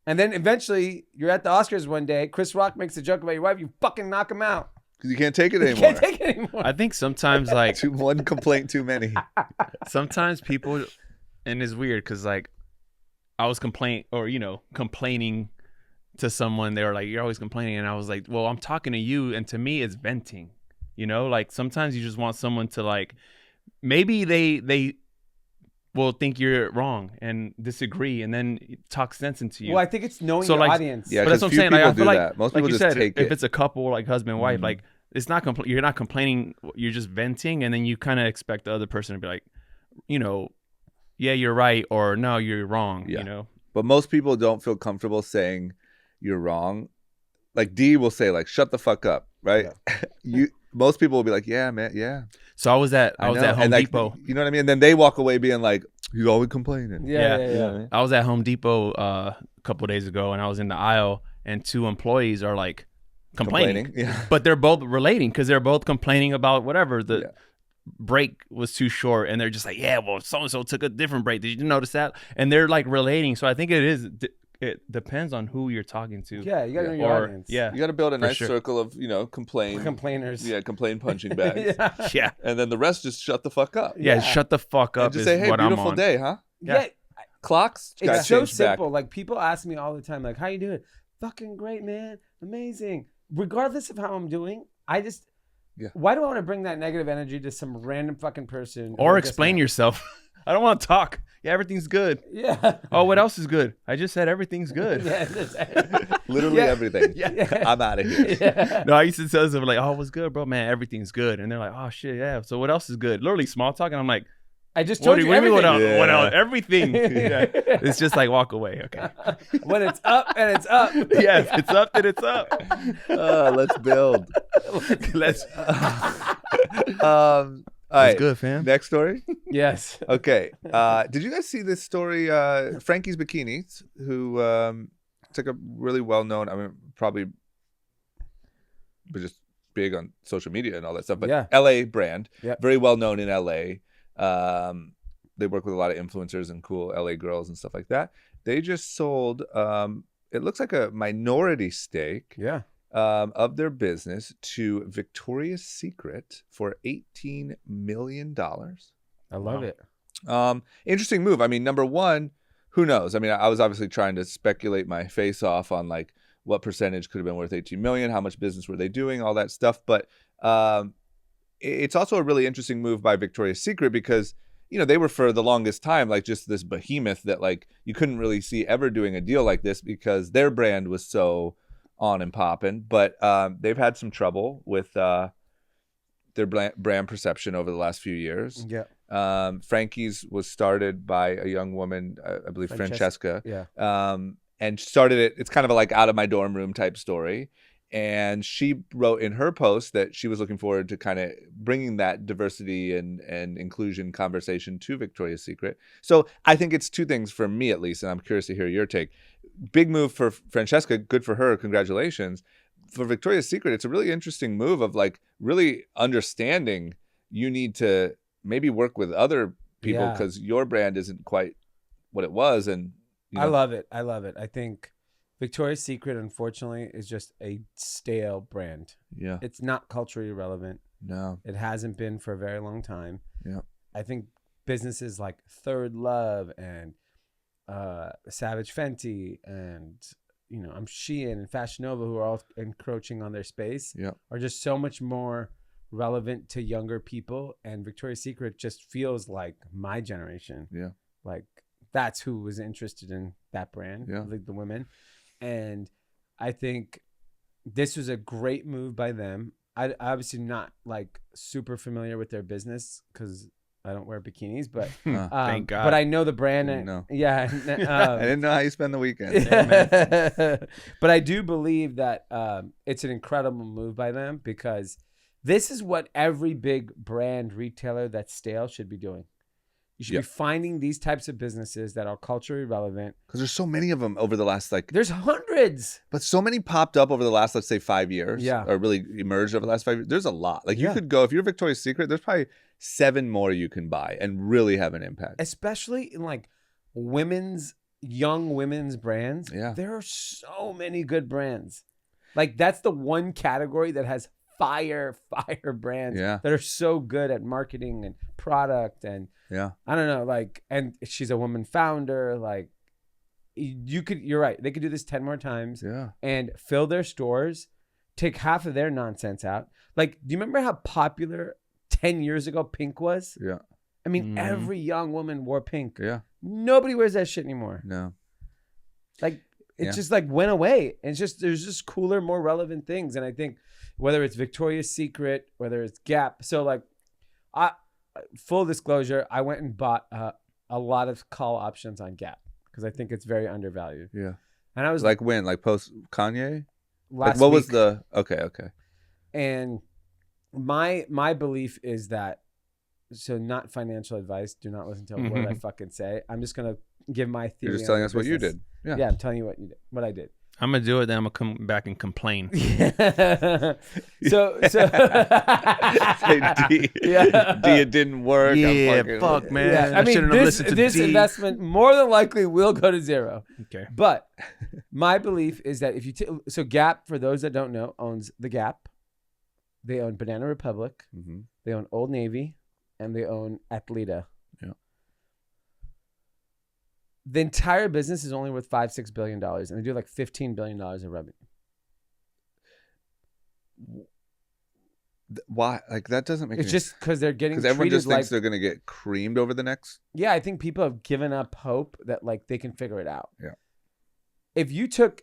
And then eventually, you're at the Oscars one day. Chris Rock makes a joke about your wife. You fucking knock him out. Because you can't take it anymore. I think sometimes like one complaint too many. Sometimes people, and it's weird because like I was complaining to someone. They were like, "You're always complaining," and I was like, "Well, I'm talking to you, and to me, it's venting." Like sometimes you just want someone to like, maybe they will think you're wrong and disagree and then talk sense into you. Well, I think it's knowing your audience. Yeah, but that's what I'm saying. Like, I feel like most people like you just said, take if it's a couple, like husband and wife, like it's not you're not complaining, you're just venting, and then you kind of expect the other person to be like, yeah, you're right, or no, you're wrong. But most people don't feel comfortable saying you're wrong. Like Dee will say, like, "Shut the fuck up," right? Yeah. Most people will be like, "Yeah, man, yeah." So I was at Home Depot. You know what I mean? And then they walk away being like, "You're always complaining." Yeah. I was at Home Depot a couple of days ago, and I was in the aisle, and two employees are like complaining. Yeah. But they're both relating because they're both complaining about whatever break was too short, and they're just like, yeah, well, so and so took a different break. Did you notice that? And they're like relating. So I think it depends on who you're talking to. Yeah, you gotta know your audience. Yeah, You got to build a nice sure. circle of Complainers. Yeah, complain punching bags. yeah, And then the rest just shut the fuck up. yeah. Shut the fuck up. And just is say, hey, what I'm beautiful on. day, huh? Yeah. Clocks got It's so changed back. simple. Like people ask me all the time, like, how you doing? Fucking great, man. Amazing. Regardless of how I'm doing, why do I want to bring that negative energy to some random fucking person? Or explain yourself. I don't want to talk. Yeah, everything's good. Yeah. Oh, what else is good? I just said everything's good. Literally everything. Yeah. I'm out of here. Yeah. No, I used to tell them like, oh, what's good, bro? Man, everything's good. And they're like, oh shit, yeah. So what else is good? Literally small talk. And I'm like, I just what told do you you mean what everything. else? What Yeah. else? Everything. Yeah. It's just like walk away. Okay. When it's up and it's up. Yeah, if it's up, then it's up. Let's build. Let's. All right. good, fam. Next story. Yes. Okay. Did you guys see this story? Frankie's Bikinis, who took a really well-known, I mean, probably was just big on social media and all that stuff, but Yeah. LA brand, Yep. very well-known in LA. They work with a lot of influencers and cool LA girls and stuff like that. They just sold, it looks like a minority stake Yeah. of their business to Victoria's Secret for $18 million. I love it. Interesting move. I mean, number one, who knows? I mean, I was obviously trying to speculate my face off on like what percentage could have been worth 18 million, how much business were they doing, all that stuff. But it's also a really interesting move by Victoria's Secret because, you know, they were for the longest time like just this behemoth that like you couldn't really see ever doing a deal like this because their brand was so on and popping. But they've had some trouble with their brand perception over the last few years. Yeah. Frankie's was started by a young woman, I believe Francesca. Yeah. And started it. It's kind of a like out of my dorm room type story. And she wrote in her post that she was looking forward to kind of bringing that diversity and inclusion conversation to Victoria's Secret. So I think it's two things for me at least, and I'm curious to hear your take. Big move for Francesca, good for her, congratulations. For Victoria's Secret, it's a really interesting move of like really understanding you need to maybe work with other people because your brand isn't quite what it was. And you know. I love it. I think Victoria's Secret, unfortunately, is just a stale brand. Yeah. It's not culturally relevant. No. It hasn't been for a very long time. Yeah. I think businesses like Third Love and Savage Fenty and, you know, Shein and Fashion Nova, who are all encroaching on their space, are just so much more relevant to younger people. And Victoria's Secret just feels like my generation. Yeah. Like that's who was interested in that brand, Yeah. like the women. And I think this was a great move by them. I obviously not like super familiar with their business because I don't wear bikinis, but Thank God. But I know the brand. Didn't know. Yeah. I didn't know how you spend the weekend. But I do believe that it's an incredible move by them because this is what every big brand retailer that's stale should be doing. You should be finding these types of businesses that are culturally relevant. Because there's so many of them over the last There's hundreds. but so many popped up over the last, let's say 5 years. Yeah. Or really emerged over the last 5 years. There's a lot. Like you could go, if you're Victoria's Secret, there's probably 7 more you can buy and really have an impact. Especially in like young women's brands. Yeah. There are so many good brands. Like that's the one category that has fire brands that are so good at marketing and product and I don't know, like, and she's a woman founder. Like you're right. They could do this 10 more times and fill their stores, take half of their nonsense out. Like, do you remember how popular 10 years ago pink was? Yeah. I mean, every young woman wore pink. Yeah. Nobody wears that shit anymore. No. Like, it just like went away. And it's just, there's just cooler, more relevant things. And I think whether it's Victoria's Secret, whether it's Gap. So like, full disclosure, I went and bought a lot of call options on Gap because I think it's very undervalued. Yeah. And I was like when? Like post Kanye? Last like what week. was the okay. And my belief is that, so not financial advice. Do not listen to a word I fucking say. I'm just gonna give my theory. You're just telling us what you did. Yeah, I'm telling you what I did. I'm gonna do it. Then I'm gonna come back and complain. So Say, D, Yeah. D, it didn't work. Yeah, I'm fuck, man. yeah, I mean, shouldn't have this listened to D. investment more than likely will go to zero. Okay. But my belief is that if you so Gap, for those that don't know, owns the Gap. They own Banana Republic. Mm-hmm. They own Old Navy, and they own Athleta. Yeah. The entire business is only worth $5-6 billion, and they do like $15 billion in revenue. Why? Like that doesn't make. It's just because they're getting because everyone treated just thinks like. they're gonna get creamed over the next. Yeah, I think people have given up hope that like they can figure it out. Yeah. If you took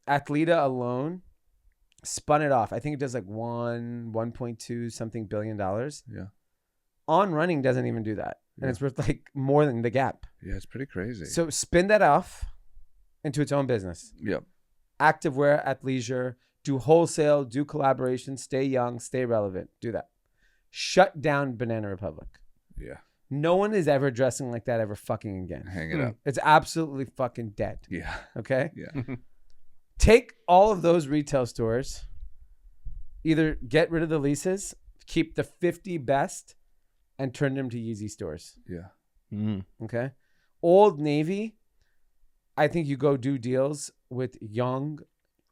Athleta alone, spun it off, I think it does like 1.2 something billion dollars. Yeah. On Running doesn't even do that, and Yeah. it's worth like more than the Gap. Yeah, it's pretty crazy. So spin that off into its own business. Yep. Activewear, athleisure, do wholesale, do collaboration, stay young, stay relevant. Do that. Shut down Banana Republic. Yeah. No one is ever dressing like that ever fucking again. Hang it up. It's absolutely fucking dead. Yeah. Okay? Yeah. Take all of those retail stores, either get rid of the leases, keep the 50 best, and turn them to Yeezy stores. Yeah. Mm. Okay? Old Navy, I think you go do deals with young,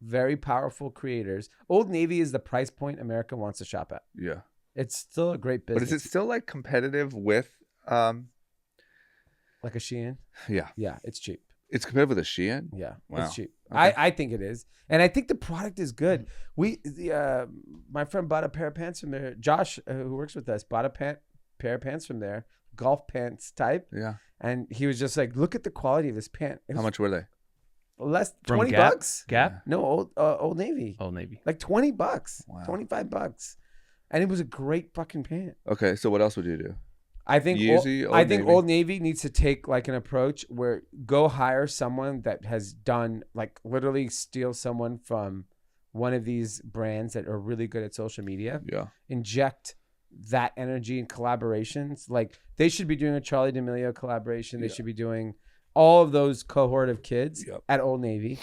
very powerful creators. Old Navy is the price point America wants to shop at. Yeah. It's still a great business. But is it still like competitive with? Like a Shein? Yeah. Yeah, it's cheap. It's competitive with a Shein. Yeah, Wow. it's cheap. Okay. I think it is, and I think the product is good. My friend bought a pair of pants from there. Josh, who works with us, bought a pair of pants from there, golf pants type, Yeah. and he was just like, "Look at the quality of this pant." It How was much were they? Less From $20 Gap? bucks. Gap? No, Old Navy, Old Navy. like $20, Wow. $25, and it was a great fucking pant. Okay, so what else would you do? I think Yeezy, Old I think Navy? Old Navy needs to take like an approach where go hire someone that has done like literally steal someone from one of these brands that are really good at social media, Yeah. inject that energy in collaborations. Like they should be doing a Charli D'Amelio collaboration. They Yeah. should be doing all of those cohort of kids Yep. at Old Navy.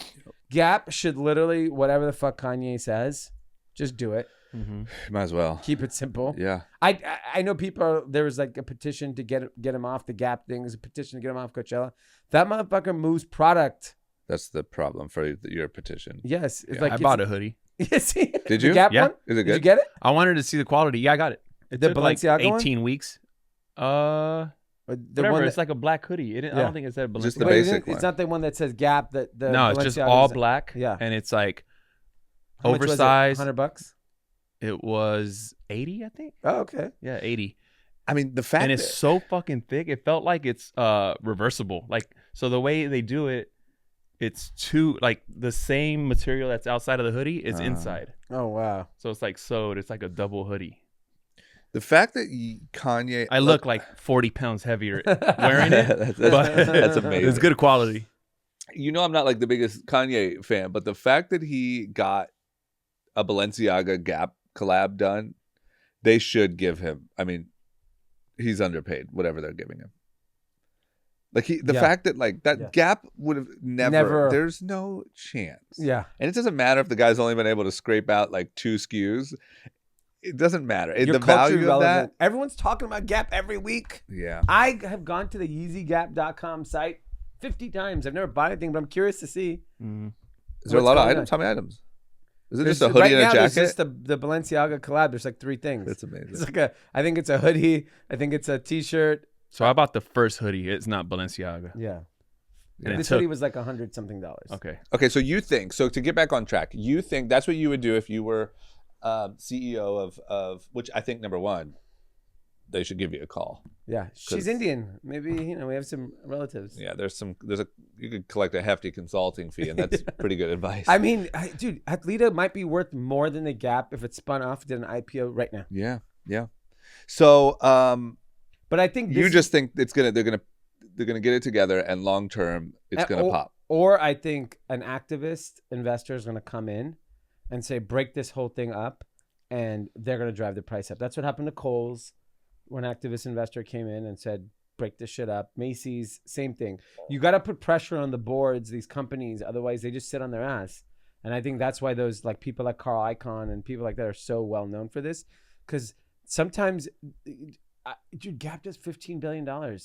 Gap should literally, whatever the fuck Kanye says, just do it. Mm-hmm. Might as well. Keep it simple. Yeah. I know people are, there was like a petition to get him off the Gap thing. There's a petition to get him off Coachella. That motherfucker moves product. That's the problem for your petition. Yes. It's Yeah, like I bought a hoodie. Yes. Did The you? Gap Yeah. one? Is it Did you good? get it? I wanted to see the quality. Yeah, I got it. It The took like Balenciaga one? 18 weeks. Or the Whatever. one It's like a black hoodie. I Yeah. don't think it said Balenciaga. Just the Wait, basic it's one. not the one that says Gap. That the No, it's just Balenciaga all is- black. Yeah. And it's like How much was it? oversized. $100. It was 80, I think. Oh, okay. Yeah, 80. I mean, the fact And that it's so fucking thick. It felt like it's reversible. Like, so the way they do it, it's two, like the same material that's outside of the hoodie is inside. Oh wow. So it's like sewed. It's like a double hoodie. the fact that Kanye, I look like 40 pounds heavier wearing it. that's, but that's amazing. It's good quality. You know, I'm not like the biggest Kanye fan, but the fact that he got a Balenciaga Gap collab done, they should give him. I mean, he's underpaid, whatever they're giving him. Like the Yeah. fact that like that Yeah. Gap would have never. There's no chance. Yeah. And it doesn't matter if the guy's only been able to scrape out like 2 SKUs. It doesn't matter. Your The value of that. Everyone's talking about Gap every week. Yeah. I have gone to the YeezyGap.com site 50 times. I've never bought anything, but I'm curious to see. Mm. Is there a What's lot of going items? How many items? Is it There's- just a hoodie right and a now, there's jacket? just the Balenciaga collab. There's like 3 things. That's amazing. It's like I think it's a hoodie. I think it's a t-shirt. So I bought the first hoodie. It's not Balenciaga. Yeah. And it This took, hoodie was like $100 something. okay. Okay, so to get back on track, you think that's what you would do if you were CEO of which I think number one, they should give you a call. Yeah. She's Indian. Maybe, we have some relatives. Yeah, you could collect a hefty consulting fee, and that's pretty good advice. I mean, dude, Athleta might be worth more than the Gap if it spun off, did an IPO right now. yeah. So But I think you just think they're gonna get it together, and long term it's gonna pop. Or I think an activist investor is going to come in and say, break this whole thing up, and they're going to drive the price up. That's what happened to Kohl's when an activist investor came in and said, break this shit up. Macy's, same thing. You got to put pressure on the boards, these companies. Otherwise, they just sit on their ass. And I think that's why those like people like Carl Icahn and people like that are so well known for this. Because sometimes, dude, Gap does $15 billion.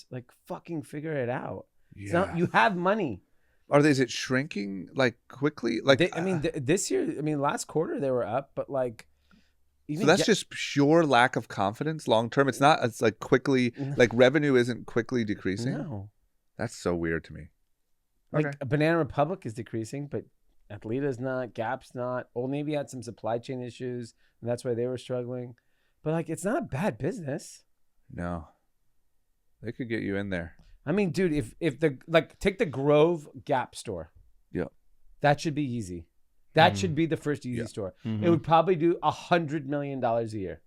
Like, fucking figure it out. It's not, you have money. Is it shrinking like quickly? Like, This year, last quarter they were up, but like, so that's just pure lack of confidence long term. It's not. It's like quickly, like revenue isn't quickly decreasing. No, that's so weird to me. Like Banana Republic is decreasing, but Athleta's not. Gap's not. Old Navy had some supply chain issues, and that's why they were struggling. But like, it's not a bad business. No, they could get you in there. I mean, dude, if the take the Grove Gap store. Yeah, that should be easy. That should be the first Yeezy store. It would probably do $100 million a year.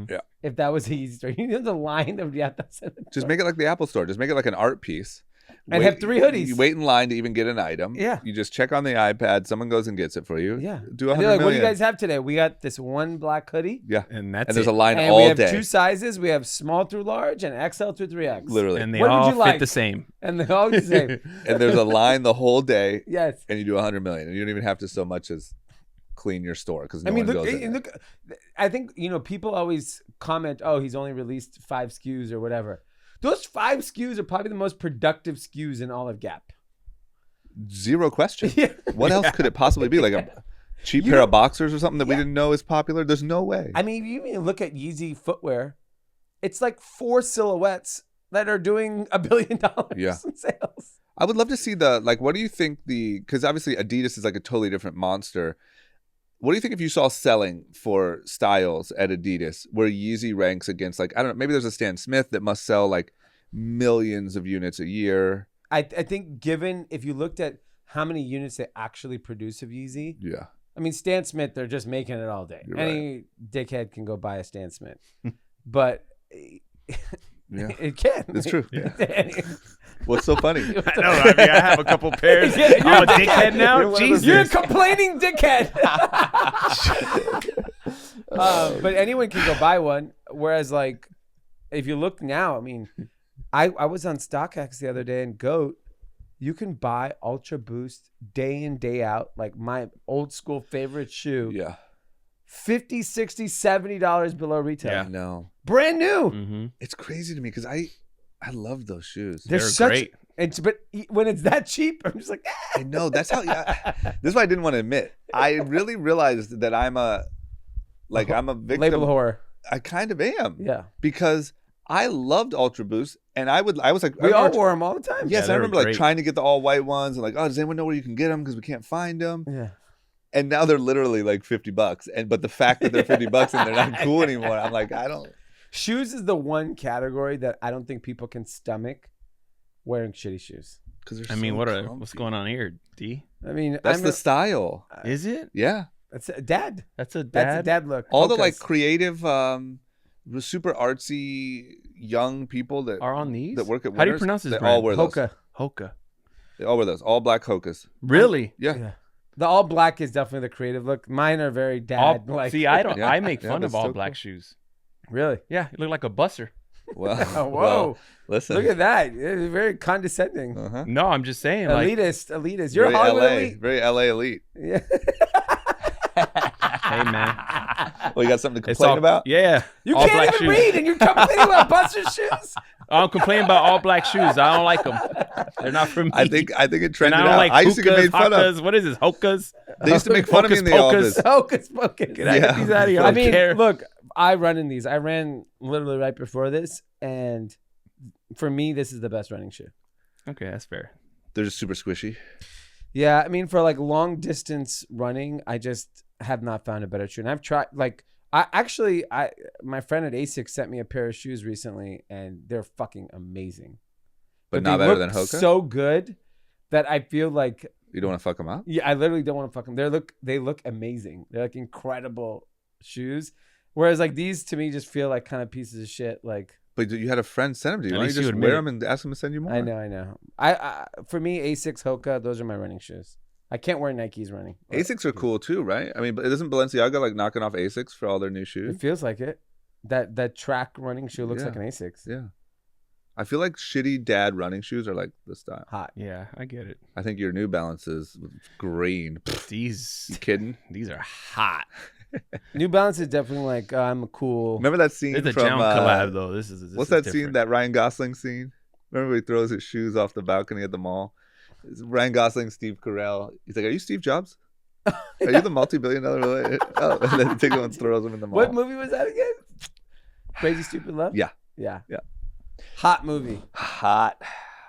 Yeah, if that was a Yeezy store. You know the line that we have to send. Just make it like the Apple store. Just make it like an art piece. And have 3 hoodies. You wait in line to even get an item. Yeah. You just check on the iPad. Someone goes and gets it for you. Yeah. Do 100 like, million. what do you guys have today? We got this one black hoodie. Yeah. And that's there's a line and all we have day. 2 sizes. We have small through large and XL through 3X. Literally. And they What would all you fit like? the same. And they're all the same. And there's a line the whole day. Yes. And you do 100 million. And you don't even have to so much as clean your store because no one goes in there. Look, I think, people always comment, oh, he's only released 5 SKUs or whatever. Those 5 SKUs are probably the most productive SKUs in all of Gap. Zero question. Yeah. What else could it possibly be? Like a cheap pair of boxers or something that we didn't know is popular? There's no way. I mean, you even look at Yeezy footwear. It's like 4 silhouettes that are doing $1 billion in sales. I would love to see what do you think because obviously Adidas is like a totally different monster. What do you think if you saw selling for styles at Adidas where Yeezy ranks against I don't know, maybe there's a Stan Smith that must sell like millions of units a year. I think given if you looked at how many units they actually produce of Yeezy. Yeah. I mean, Stan Smith, they're just making it all day. You're Any dickhead can go buy a Stan Smith. But yeah. It can. It's true. Yeah. What's so funny? I know. I have a couple pairs. You're I'm a a dickhead now. Jesus. You're a complaining dickhead. But anyone can go buy one. Whereas, if you look now, I mean, I was on StockX the other day and GOAT. You can buy Ultra Boost day in, day out, like my old school favorite shoe. Yeah. $50, $60, $70 below retail. Yeah. No. Brand new. Mm-hmm. It's crazy to me because I love those shoes. They're great. But when it's that cheap, I'm just like, I know. That's how. This is what I didn't want to admit. I really realized that I'm a victim. label whore. I kind of am. Yeah. Because I loved Ultra Boost, and I was like, We all wore them all the time. Yes, Yeah, I they were remember great. trying to get the all white ones, and does anyone know where you can get them because we can't find them? Yeah. And now they're literally like $50, but the fact that they're $50 and they're not cool anymore, I'm like, I don't. Shoes is the one category that I don't think people can stomach wearing shitty shoes. Because I mean, what's going on here, D? I mean, That's the style. Is it? Yeah. That's a dad. That's a dad. That's a dad look. All the Hokas. creative, super artsy young people that Are on these? that work at Winners, How do you pronounce this they brand? all wear those. Hoka. Hoka. They all wear those. All black Hokas. Really? Yeah. Yeah. The all black is definitely the creative look. Mine are very dad. See, I don't. Yeah. I make Yeah, fun that's of all so black cool. shoes. Really? Yeah, you look like a busser. Well, Oh, whoa. well, listen. Look at that. It's very condescending. Uh-huh. No, I'm just saying. Elitist. You're Very Hollywood LA. elite. Very LA elite. Yeah. Hey, man. Well, you got something to It's complain all about? Yeah. You all can't black even shoes. read, and you're complaining about Buster shoes. I'm complaining about all black shoes. I don't like them. They're not for me. I think it and trended I don't out. like I used to get hookahs, made fun of. hokas. What is this? Hokas? They used to make fun of me in the Hocus office. Hocus pocus. Get these out of here. I don't mean, care. look, I run in these. I ran literally right before this, and for me, this is the best running shoe. Okay, that's fair. They're just super squishy. Yeah, I mean, for long distance running, I just have not found a better shoe. And I've tried, my friend at ASICS sent me a pair of shoes recently, and they're fucking amazing. But not they better look than Hoka? So good that I feel like, You don't want to fuck them up? yeah, I literally don't want to fuck them. They look amazing. They're incredible shoes. Whereas these to me just feel like kind of pieces of shit. But you had a friend send them to you. At Why don't least you you just admit wear it. them and ask them to send you more? I know. I for me, Asics, Hoka, those are my running shoes. I can't wear Nikes running. Asics are cool too, right? I mean, but isn't Balenciaga knocking off Asics for all their new shoes? It feels like it. That track running shoe looks Yeah. like an Asics. Yeah. I feel like shitty dad running shoes are like the style. Hot. Yeah, I get it. I think your New Balances with green. These You kidding? these are hot. New Balance is definitely like I'm a cool. Remember that scene It's a from Jown collab though. This is what's is that scene? different. That Ryan Gosling scene? Remember when he throws his shoes off the balcony at the mall? It's Ryan Gosling, Steve Carell. He's like, "Are you Steve Jobs? Are you the multi-billion-dollar?" Oh, and then he takes him and throws him in the mall. What movie was that again? Crazy Stupid Love. Yeah. Yeah. Yeah. Hot movie. Hot.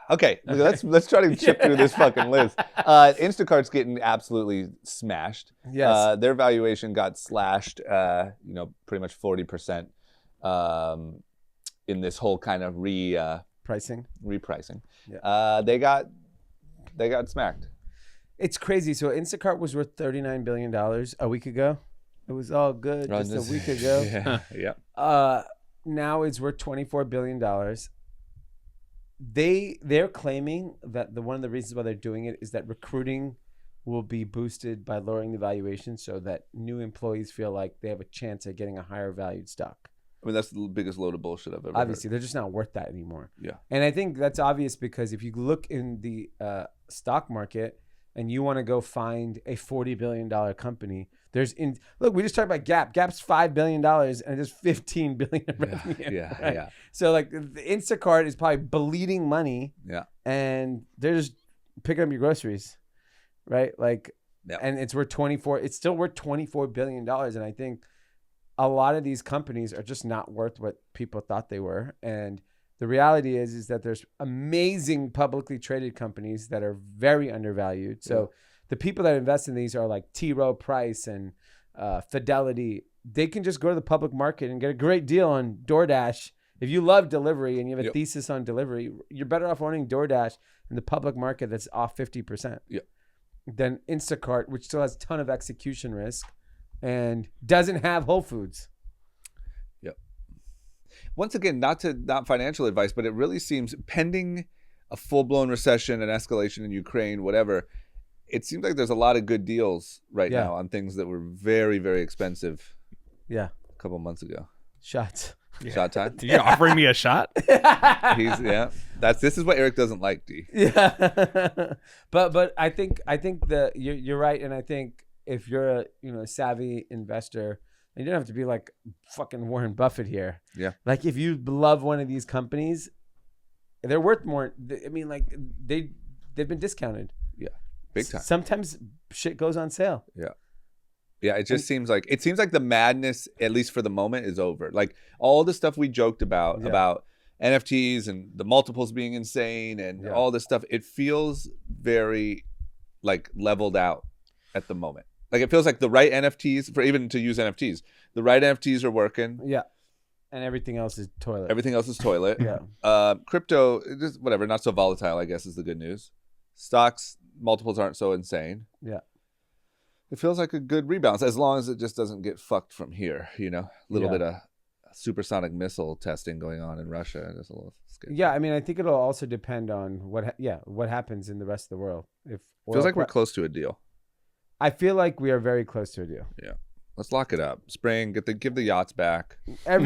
Okay, let's try to chip through this fucking list. Instacart's getting absolutely smashed. Yes. Their valuation got slashed. Pretty much 40% in this whole kind of Pricing. repricing. Yeah. They got smacked. It's crazy. So Instacart was worth $39 billion a week ago. It was all good just a week ago. Yeah. Yeah. Now it's worth $24 billion. They're claiming that one of the reasons why they're doing it is that recruiting will be boosted by lowering the valuation so that new employees feel like they have a chance at getting a higher valued stock. I mean, that's the biggest load of bullshit I've ever Obviously, they're just not worth that anymore. Yeah. And I think that's obvious because if you look in the stock market and you want to go find a $40 billion company, look, we just talked about Gap. Gap's $5 billion and it does $15 billion in revenue. Yeah. right? Yeah. So like the Instacart is probably bleeding money. Yeah. And they're just picking up your groceries, right? Like, Yeah. and it's still worth $24 billion. And I think a lot of these companies are just not worth what people thought they were. And the reality is that there's amazing publicly traded companies that are very undervalued. So the people that invest in these are like T. Rowe Price and Fidelity. They can just go to the public market and get a great deal on DoorDash. If you love delivery and you have a thesis on delivery, you're better off owning DoorDash in the public market that's off 50% than Instacart, which still has a ton of execution risk and doesn't have Whole Foods. Yep. Once again, not financial advice, but it really seems pending a full-blown recession, an escalation in Ukraine, whatever, it seems like there's a lot of good deals right now on things that were very, very expensive a couple months ago. Shots. Shot time? You're offering me a shot? This is what Eric doesn't like, D. Yeah. but I think you're right, and I think if you're a savvy investor, and you don't have to be like fucking Warren Buffett here. Yeah. Like if you love one of these companies, they're worth more. I mean, like they've been discounted. Yeah. Big time. Sometimes shit goes on sale. Yeah. Yeah, it just seems like the madness, at least for the moment, is over. Like all the stuff we joked about NFTs and the multiples being insane and all this stuff, it feels very like leveled out at the moment. Like it feels like the right NFTs, for even to use NFTs, the right NFTs are working. Yeah. And everything else is toilet. Everything else is toilet. Yeah. Crypto, just whatever, not so volatile, I guess, is the good news. Stocks, multiples aren't so insane. Yeah. It feels like a good rebalance as long as it just doesn't get fucked from here, a little bit of supersonic missile testing going on in Russia. Just a little scary. Yeah, I mean, I think it'll also depend on what happens in the rest of the world. If feels like we're close to a deal. I feel like we are very close to a deal. Yeah. Let's lock it up. Spring, give the yachts back. I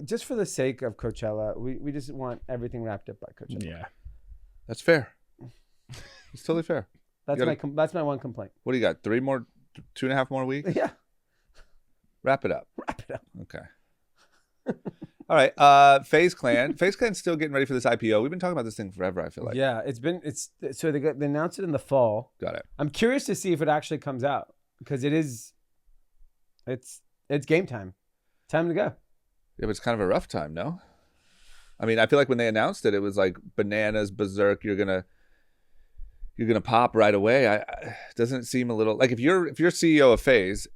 just for the sake of Coachella, we just want everything wrapped up by Coachella. Yeah. That's fair. It's totally fair. That's my one complaint. What do you got? 2.5 more weeks? Yeah. Wrap it up. Wrap it up. Okay. All right. FaZe Clan. FaZe Clan's still getting ready for this IPO. We've been talking about this thing forever, I feel like. Yeah, so they announced it in the fall. Got it. I'm curious to see if it actually comes out because it's game time. Time to go. Yeah, but it's kind of a rough time, no? I mean, I feel like when they announced it, it was like bananas, berserk. You're gonna pop right away. It doesn't seem a little like if you're CEO of FaZe,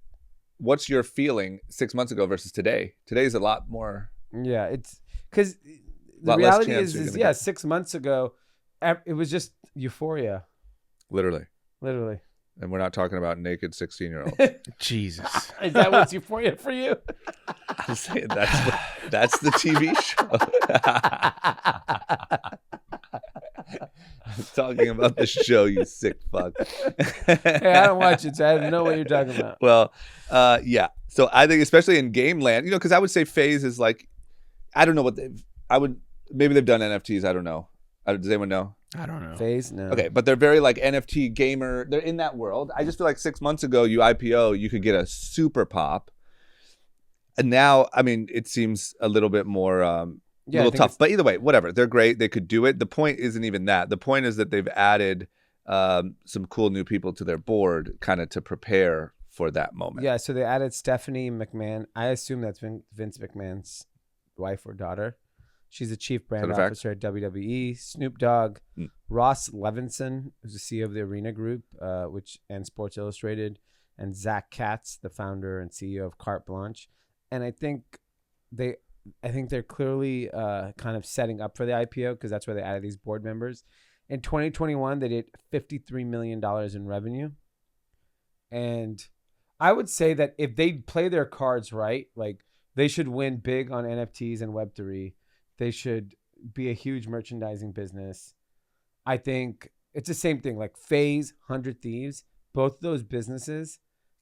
what's your feeling 6 months ago versus today? Today's a lot more. Yeah, it's because the reality is 6 months ago, it was just euphoria. Literally. And we're not talking about naked 16-year-olds. Jesus. Is that what's euphoria for you? I'm saying that's the TV show. I'm talking about the show, you sick fuck. Hey, I don't watch it, so I don't know what you're talking about. Well, yeah. So I think especially in game land, because I would say FaZe is like, I don't know what I would maybe they've done NFTs. I don't know. Does anyone know? I don't know. Phase? No. Okay, but they're very like NFT gamer. They're in that world. I just feel like 6 months ago, you IPO, you could get a super pop. And now, I mean, it seems a little bit more a little tough. But either way, whatever. They're great. They could do it. The point isn't even that. The point is that they've added some cool new people to their board kind of to prepare for that moment. Yeah, so they added Stephanie McMahon. I assume that's Vince McMahon's wife or daughter. She's the chief brand officer at WWE. Snoop Dogg, Ross Levinson, who's the CEO of the Arena Group, and Sports Illustrated, and Zach Katz, the founder and CEO of Carte Blanche. And I think they're clearly kind of setting up for the IPO because that's where they added these board members. In 2021, they did $53 million in revenue. And I would say that if they play their cards right, like they should win big on NFTs and Web3. They should be a huge merchandising business. I think it's the same thing, like FaZe, 100 Thieves. Both of those businesses,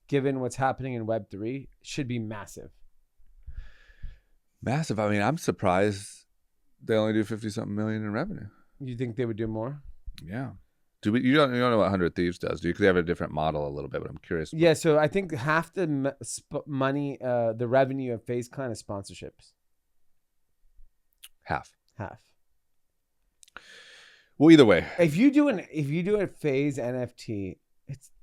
given what's happening in Web3, should be massive. Massive. I mean, I'm surprised they only do 50-something million in revenue. You think they would do more? Yeah. You don't know what 100 Thieves does, do you? Because they have a different model a little bit, but I'm curious. Yeah, so I think half the money, the revenue of FaZe Clan is sponsorships. Half. Well, either way, if you do a FaZe NFT,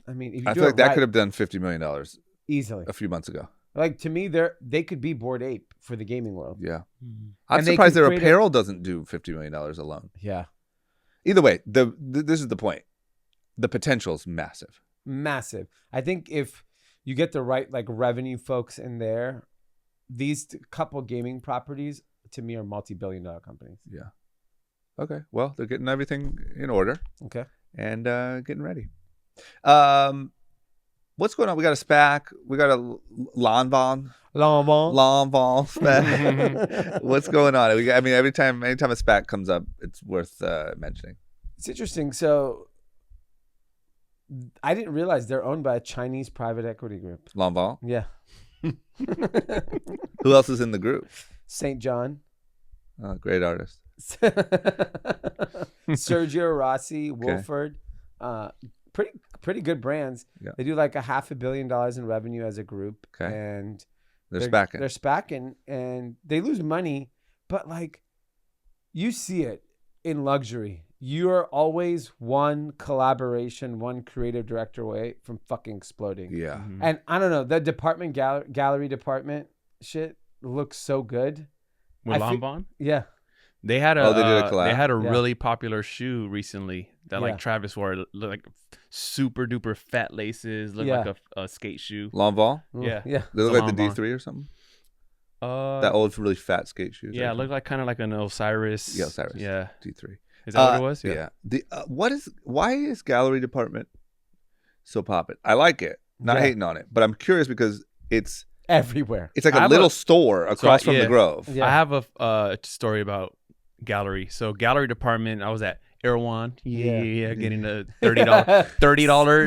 I feel like that could have done $50 million easily a few months ago. Like to me, they could be Bored Ape for the gaming world. Yeah, Mm-hmm. I'm surprised their apparel doesn't do $50 million alone. Yeah. Either way, this is the point. The potential is massive. Massive. I think if you get the right like revenue folks in there, these couple gaming properties to me are multi-billion-dollar companies. Yeah. Okay. Well, they're getting everything in order. Okay. And getting ready. What's going on? We got a SPAC. We got a Lanvon SPAC. What's going on? Anytime a SPAC comes up, it's worth mentioning. It's interesting. So I didn't realize they're owned by a Chinese private equity group. Lanvon? Yeah. Who else is in the group? St. John. Oh, great artist. Sergio Rossi, Wolford. Pretty good brands. Yeah. They do like $500 million in revenue as a group. Okay. And they're SPACing. They're SPACing and they lose money, but like you see it in luxury. You're always one collaboration, one creative director away from fucking exploding. Yeah. Mm-hmm. And I don't know, the department gallery department shit looks so good. With Lanvon? Yeah. They had a they did a collab? really popular shoe recently that like Travis wore, like super duper fat laces, looked like a skate shoe. Lanvon? Yeah. They look like the D3 or something. That old really fat skate shoes. Yeah, it looked like kind of like an Osiris. Yeah, Osiris. Yeah. D3. Is that what it was? Yeah. Why is gallery department so poppin'? I like it. Not hating on it, but I'm curious because it's everywhere. It's like a little store across from the Grove. Yeah. I have a story about gallery. So gallery department, I was at Erewhon. Yeah, getting a $30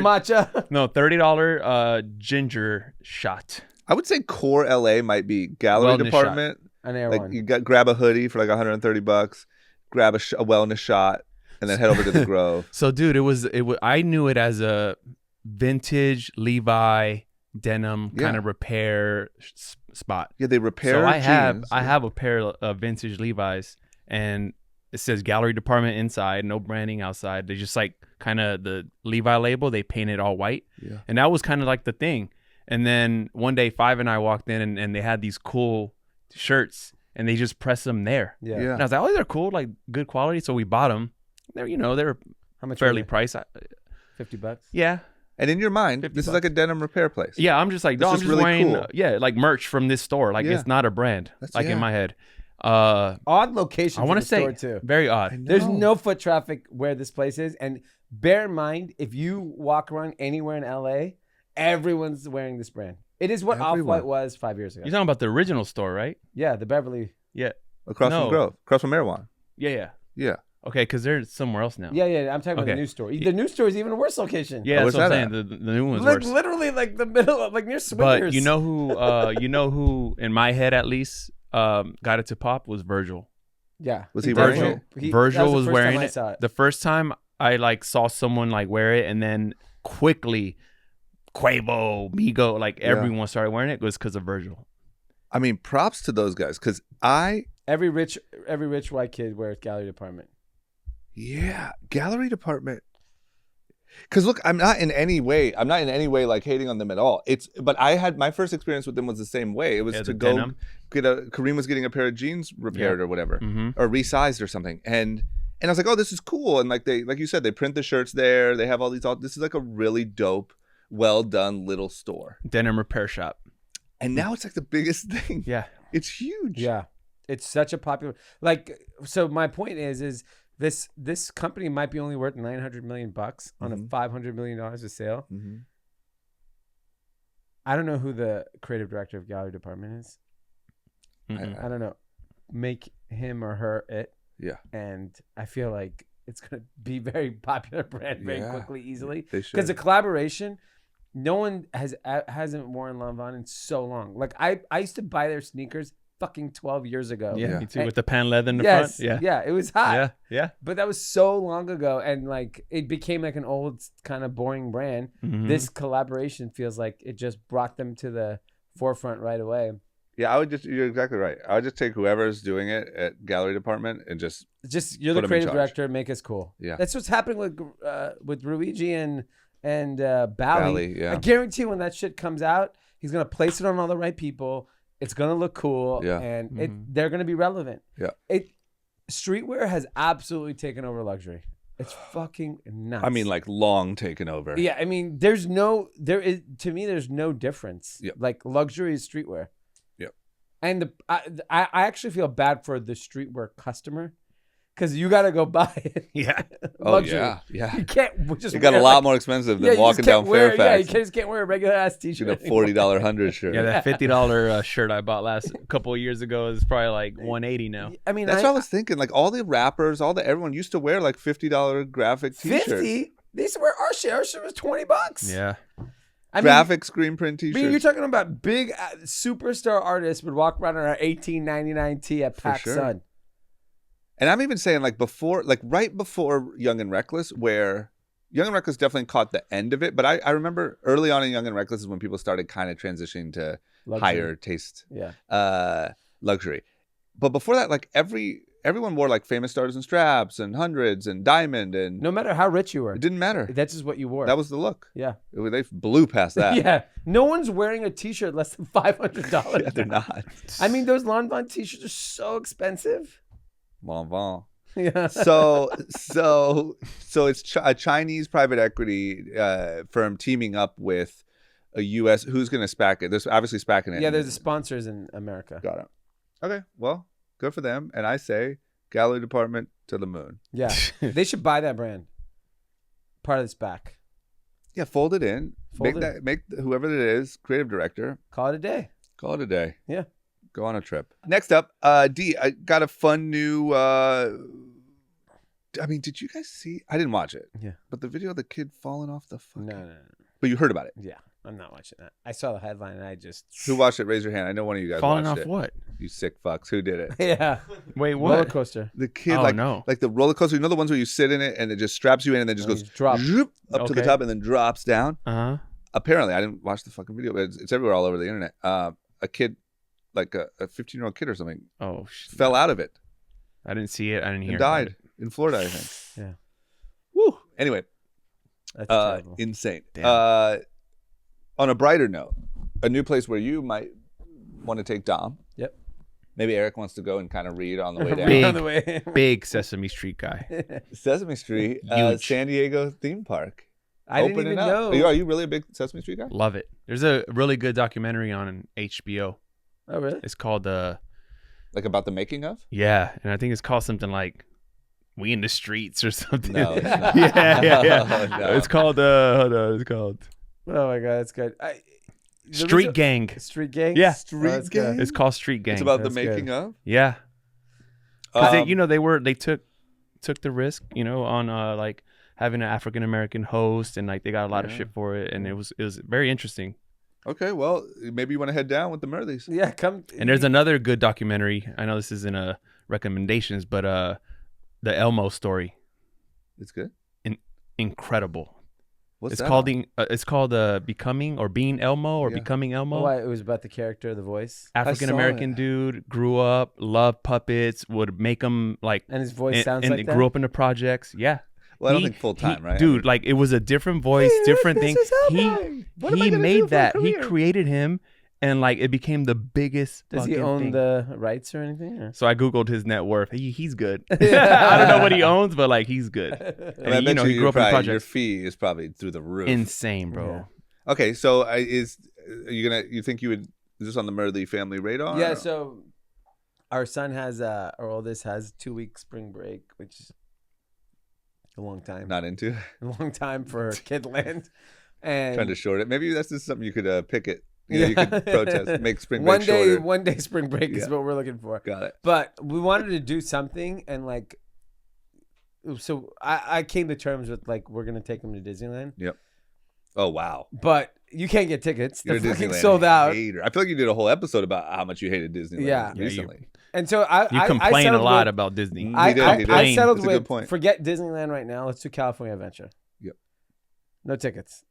matcha. No, $30 ginger shot. I would say core LA might be gallery Wellness department. Like you grab a hoodie for like $130, grab a wellness shot, and then head over to the Grove. So dude, it was I knew it as a vintage Levi denim kind of repair spot. Yeah, they repair. So I have a pair of vintage Levi's, and it says gallery department inside, no branding outside. They just like kind of the Levi label, they painted all white. Yeah. And that was kind of like the thing. And then one day Five and I walked in and they had these cool shirts and they just pressed them there. Yeah. And I was like, oh, they're cool, like good quality. So we bought them. They're, they were how much fairly priced. $50. Yeah. And in your mind, this is like a denim repair place. Yeah, I'm just like, no, I'm just really wearing, cool. Like merch from this store. Like it's not a brand. In my head. Odd location. I want to say too. Very odd. There's no foot traffic where this place is, and bear in mind if you walk around anywhere in LA, everyone's wearing this brand. It is what Off-White was 5 years ago. You're talking about the original store, right? Yeah, the Beverly. Yeah. Across from Grove, across from Erewhon. Yeah. Yeah. Okay, because they're somewhere else now. Yeah. I'm talking about the new store. The new store is even a worse location. Yeah, that's what I'm saying. The new one's worse. Literally, like the middle of near Swingers. But you know who in my head at least got it to pop was Virgil. Yeah. Was he definitely- wearing he- Virgil that the was first wearing time I it. saw it. The first time I like saw someone like wear it, and then quickly Quavo, Migo, like Yeah. everyone started wearing it was because of Virgil. I mean, props to those guys because Every rich white kid wears gallery department. gallery department. Because look, I'm not in any way like hating on them at all. But I had my first experience with them was the same way. It was to the go denim. Kareem was getting a pair of jeans repaired or whatever, or resized or something, and I was like, oh, this is cool. And like you said, they print the shirts there. They have all these. This is like a really dope, well done little store. Denim repair shop. And now it's like the biggest thing. Yeah. It's huge. Yeah. It's such a popular so my point is this company might be only worth $900 million on a $500 million of sale. Mm-hmm. I don't know who the creative director of gallery department is. Mm-mm. I don't know. Make him or her it. Yeah. And I feel like it's going to be very popular brand very Yeah. quickly, easily. They should. Because the collaboration, no one hasn't worn Lanvin in so long. Like I used to buy their sneakers fucking 12 years ago. Yeah, Yeah. me too. With the pan leather in the Yes, front. yeah, it was hot. Yeah. Yeah. But that was so long ago, and like it became like an old kind of boring brand. Mhm. This collaboration feels like it just brought them to the forefront right away. Yeah, you're exactly right. I would just take whoever's doing it at gallery department and just You're Put the 'em in creative charge. director, make us cool. Yeah. That's what's happening with Luigi and Bally. Bally, yeah. I guarantee when that shit comes out, he's gonna place it on all the right people. It's gonna look cool, Yeah. and they're gonna be relevant. Yeah. Streetwear has absolutely taken over luxury. It's fucking nuts. I mean, like long taken over. yeah. I mean, there's no difference. Yep. Like luxury is streetwear. Yep. And I actually feel bad for the streetwear customer because you got to go buy it. Yeah. Oh Luxury. yeah. You can't just. It got a wear, lot like- more expensive Yeah, than you walking just can't down wear, Fairfax. Yeah, you just can't wear a regular ass Get t-shirt. a $40 hundred shirt. Yeah, that $50 shirt I bought a couple of years ago is probably like $180 now. I mean, That's what I was thinking. Like all the rappers, everyone used to wear like $50 graphic t-shirts. 50. They used to wear our shit. Our shit was $20. Yeah. I mean, Graphic screen print I t-shirts. mean, you're talking about big superstar artists would walk around in our $18.99 tee at Pac sure. Sun. And I'm even saying right before Young and Reckless, where Young and Reckless definitely caught the end of it. But I remember early on in Young and Reckless is when people started kind of transitioning to Luxury. higher taste Yeah. luxury. But before that, like everyone wore like famous stars and straps and hundreds and diamond and No matter how rich you were, it didn't matter. that's just what you wore. That was the look. yeah. They blew past that. Yeah. No one's wearing a t-shirt less than $500. Yeah, they're not. I mean, those Lanvin t-shirts are so expensive. Bon vent. Yeah. So it's a Chinese private equity firm teaming up with a U.S. Who's going to SPAC it? There's obviously SPACing it. Yeah, there's sponsors in America. Got it. Okay, well, good for them. And I say gallery department to the moon. Yeah. They should buy that brand. Part of this back. Yeah, fold it in. Fold Make whoever it is creative director. Call it a day. Call it a day. Yeah. Go on a trip. Next up, Dee, I got a fun new. I mean, did you guys see? I didn't watch it. Yeah. But the video of the kid falling off the fucking. No. But you heard about it. Yeah. I'm not watching that. I saw the headline and I just. Who watched it? Raise your hand. I know one of you guys Falling watched off it. what? You sick fucks. Who did it? Yeah. Wait, Roller what? coaster. The kid, Oh, like no. the roller coaster. You know the ones where you sit in it and it just straps you in and then just And goes you drop. zoop up to the Okay. top and then drops down. Uh-huh. Apparently, I didn't watch the fucking video, but it's everywhere all over the internet. A kid, like a 15-year-old kid or something, Oh, fell out of it I didn't see it. I didn't hear and about died it. in Florida, I think. Yeah. Woo. Anyway, That's terrible. insane. Damn. On a brighter note, a new place where you might want to take Dom. Yep. Maybe Eric wants to go and kind of read on the way down. Big. On the way. Big Sesame Street guy. Sesame Street, Huge. San Diego theme park. I didn't Opening even up. know. Are you really a big Sesame Street guy? Love it. There's a really good documentary on HBO. Oh, really? It's called Like about the making of? yeah, and I think it's called something like "We in the Streets" or something. No, it's not. yeah. No. It's called hold on, it's called Oh, my God. That's good. Street Gang. Street Gang? Yeah. Street that's good. Gang? It's called Street Gang. It's about the That's making good. of? yeah, because Um, they took the risk, on like having an African American host, and like they got a lot of Yeah. shit for it, and it was very interesting. Okay, well, maybe you want to head down with the Murthys. Yeah, come. And there's another good documentary. I know this isn't a recommendations, but the Elmo Story. It's good. Incredible. What's It's that called on? it's called Becoming or Being Elmo or Yeah. Becoming Elmo. Why it was about the character, the voice, African American dude, grew up, loved puppets, would make them like, and his voice sounds and like that. grew up in the projects. Yeah. Well, I don't think full time, right? Dude, like it was a different voice, different thing. He made that. He created him, and like it became the biggest. Does he fucking own thing. the rights or anything? Or? So I googled his net worth. He's good. I don't know what he owns, but like he's good. I And, bet he grew up in your projects. fee is probably through the roof. Insane, bro. Okay, so are you think you would, is this on the Murthy family radar? Yeah. or- So our son has our oldest has 2 week spring break, which is a long time. Not into A long time for Kidland. And trying to short it. Maybe that's just something you could picket. You could protest, make spring break one day shorter. spring break is Yeah. what we're looking for. Got it. But we wanted to do something, and like, so I came to terms with like we're gonna take him to Disneyland, Oh wow, but you can't get tickets. you're a They're fucking Disneyland sold out. hater. I feel like you did a whole episode about how much you hated Disneyland. Yeah. Recently. And so I You complain a settled lot with- about Disney. He I, did, I, he did. I settled That's a good with point. forget Disneyland right now. Let's do California Adventure. Yep. No tickets.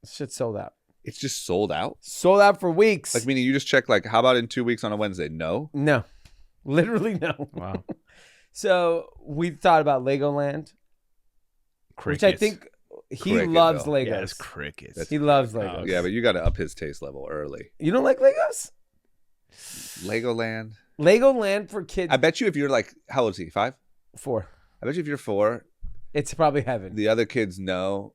Shit's sold out. It's just sold out. Sold out for weeks. Like meaning you just check like how about in 2 weeks on a Wednesday? No. No, literally no. Wow. So we thought about Legoland, Crickets. which I think he Cricket, loves though. Legos. Yeah, it's crickets. He loves Legos. Yeah, but you got to up his taste level early. You don't like Legos? Legoland. Legoland for kids. I bet you if you're like, how old is he? 5? 4. I bet you if you're 4, It's probably heaven. the other kids know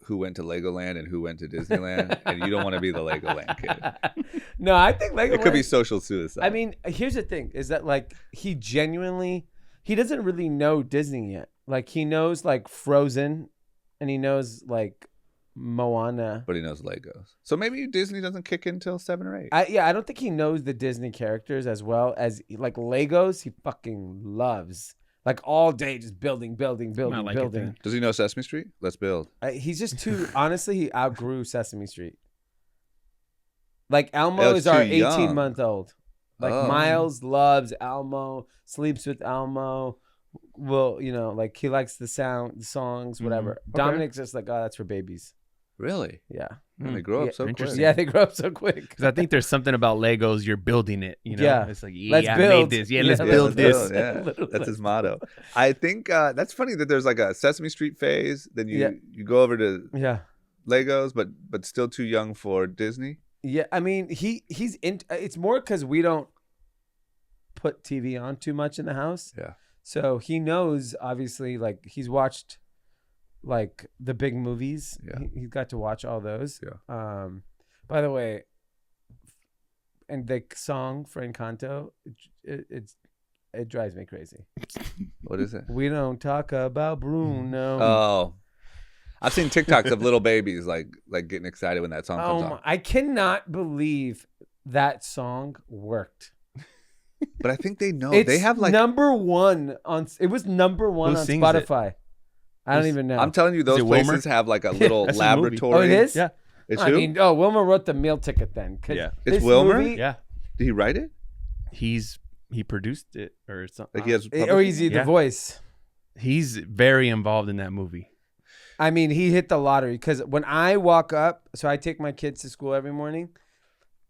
who went to Legoland and who went to Disneyland, and you don't want to be the Legoland kid. No, I think Legoland. It could be social suicide. I mean, here's the thing: is that like he doesn't really know Disney yet. Like he knows like Frozen, and he knows like Moana. but he knows Legos. So maybe Disney doesn't kick in until 7 or 8. I don't think he knows the Disney characters as well as like Legos. He fucking loves like all day just building. I like it then. Does he know Sesame Street? Let's build. He's just too. Honestly, he outgrew Sesame Street. Like Elmo Oh, is it's our too young. 18-month-old. Like Oh. Miles loves Elmo, sleeps with Elmo. Well, like he likes the songs, whatever. Okay. Dominic's just like, oh, that's for babies. Really? Yeah. And they grow up so quick. Interesting. Yeah, they grow up so quick. Because I think there's something about Legos. You're building it. Yeah. It's like, Let's I build. made this. Yeah, Yeah, let's let's build build. this. Yeah, Literally. that's his motto. I think that's funny that there's like a Sesame Street phase. Then Yeah. you go over to Yeah. Legos, but still too young for Disney. Yeah. I mean, he's in. It's more because we don't put TV on too much in the house. Yeah. So he knows, obviously, like he's watched like the big movies. Yeah. He got to watch all those. Yeah. By the way, and the song for Encanto, it drives me crazy. What is it? We don't talk about Bruno. Oh, I've seen TikToks of little babies like getting excited when that song comes on. I cannot believe that song worked. But I think they know. It's They have like. number one on. It was number one Who on sings it? Spotify. I don't even know. I'm telling you, those it Wilmer? places have like a little That's his movie. laboratory. Oh, it is? Yeah. It's I who? mean, Wilmer wrote the meal ticket then. 'cause Yeah. It's this Wilmer? movie- Yeah. Did he write it? He produced it or something. Like he has. Or publishing? is he the Yeah. voice? He's very involved in that movie. I mean, he hit the lottery because when I walk up, so I take my kids to school every morning,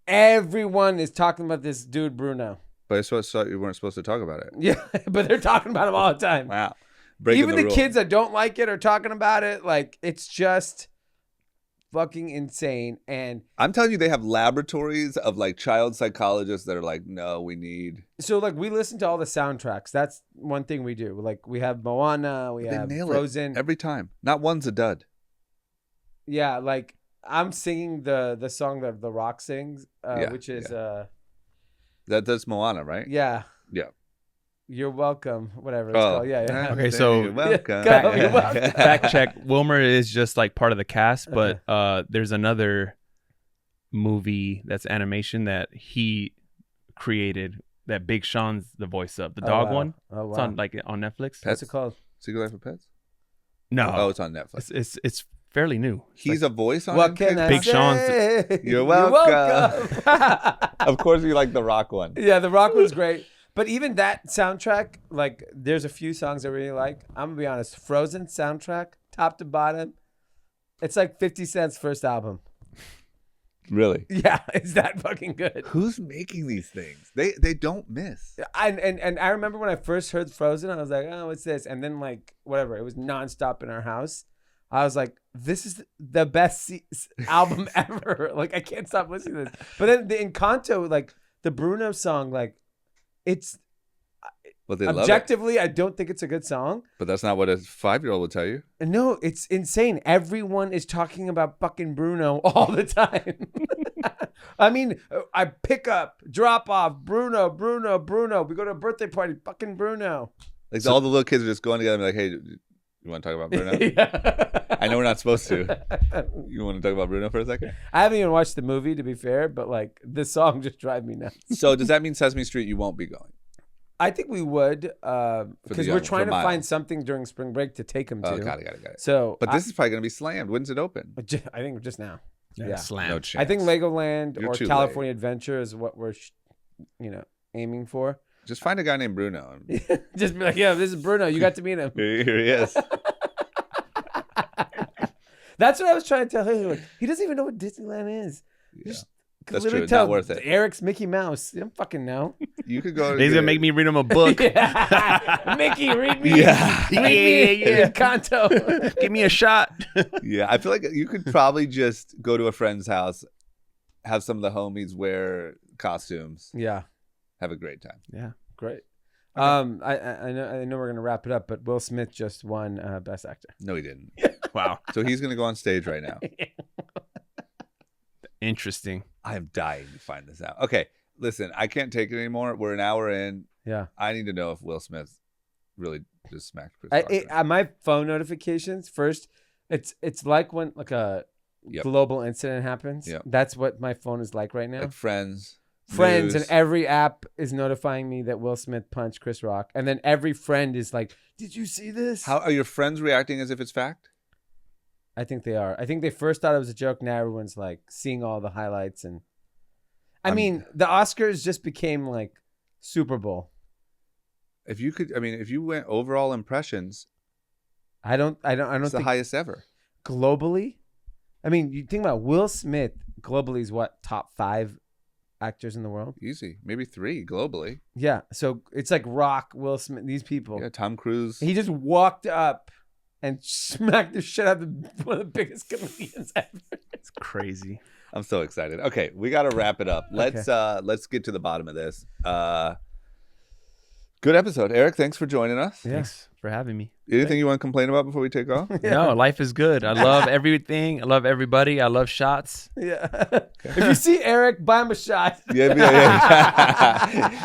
everyone is talking about this dude, Bruno. But I thought you weren't supposed to talk about it. Yeah, but they're talking about him all the time. Wow. Breaking Even the rule. kids that don't like it are talking about it. Like, it's just fucking insane. And I'm telling you, they have laboratories of like child psychologists that are like, no, we need. so, like, we listen to all the soundtracks. That's one thing we do. Like, we have Moana, we They have nail Frozen. it every time. Not one's a dud. Yeah, like, I'm singing the song that The Rock sings, Yeah, which is, That's Moana, right? yeah. Yeah. You're welcome, whatever it's Oh, called. Yeah. Okay, so- You're welcome. Go, you're welcome. Fact check. Wilmer is just like part of the cast, but there's another movie that's animation that he created that Big Sean's the voice of. The dog wow. one. Oh, wow. It's on like on Netflix. Pets? What's it called? Secret Life of Pets? No. Oh, it's on Netflix. It's fairly new. He's a voice on What it? can I Big say? Sean's- You're welcome. Of course you like the rock one. Yeah, the rock was great. But even that soundtrack, like, there's a few songs I really like. I'm going to be honest. Frozen soundtrack, top to bottom, it's like 50 Cent's first album. Really? Yeah, it's that fucking good. Who's making these things? They don't miss. And I remember when I first heard Frozen, I was like, oh, what's this? And then, like, whatever, it was nonstop in our house. I was like, this is the best album ever. Like, I can't stop listening to this. But then the Encanto, like, the Bruno song, like, it's Well, they love it. objectively, I don't think it's a good song. But that's not what a 5-year-old would tell you. No, it's insane. Everyone is talking about fucking Bruno all the time. I mean, I pick up, drop off, Bruno. We go to a birthday party, fucking Bruno. Like all the little kids are just going together and be like, hey, you want to talk about Bruno? Yeah. I know we're not supposed to. You want to talk about Bruno for a second? I haven't even watched the movie, to be fair, but like this song just drives me nuts. So does that mean Sesame Street you won't be going? I think we would, because we're trying to Miles. find something during spring break to take him to. Oh, got it. So, But this is probably going to be slammed. When's it open? I think just now. Yeah. Slam. No chance. I think Legoland You're or too California Adventure is what we're, aiming for. Just find a guy named Bruno. Just be like, yeah, this is Bruno. You got to meet him. Here he is. That's what I was trying to tell him. Like, he doesn't even know what Disneyland is. Yeah. Just could That's literally true. Not tell worth it. Eric's Mickey Mouse. You don't fucking know. You could go. He's gonna make me read him a book. Mickey, read me. Yeah. Read me Encanto. Give me a shot. Yeah, I feel like you could probably just go to a friend's house, have some of the homies wear costumes, Yeah, have a great time. Yeah. great. I know we're gonna wrap it up, but Will Smith just won Best Actor. No, he didn't. Wow. So he's going to go on stage right now. Interesting. I am dying to find this out. Okay, listen, I can't take it anymore. We're an hour in. Yeah. I need to know if Will Smith really just smacked Chris Rock. My phone notifications first. It's like when like a Yep. global incident happens. Yep. That's what my phone is like right now. Like Friends, Friends news. and every app is notifying me that Will Smith punched Chris Rock, and then every friend is like, "Did you see this?" How are your friends reacting as if it's fact? I think they are. I think they first thought it was a joke. Now everyone's like seeing all the highlights, and I mean, the Oscars just became like Super Bowl. If you went overall impressions, I don't it's the think highest ever. globally. I mean, you think about Will Smith globally is what, top 5 actors in the world? Easy, maybe 3 globally. Yeah. So it's like Rock, Will Smith, these people. Yeah, Tom Cruise. He just walked up and smacked the shit out of one of the biggest comedians ever. It's crazy. I'm so excited. Okay, we got to wrap it up. Let's get to the bottom of this. Good episode, Eric. Thanks for joining us. Thanks for having me. Anything you want to complain about before we take off? No, life is good. I love everything. I love everybody. I love shots. Yeah. If you see Eric, buy him a shot. Yeah.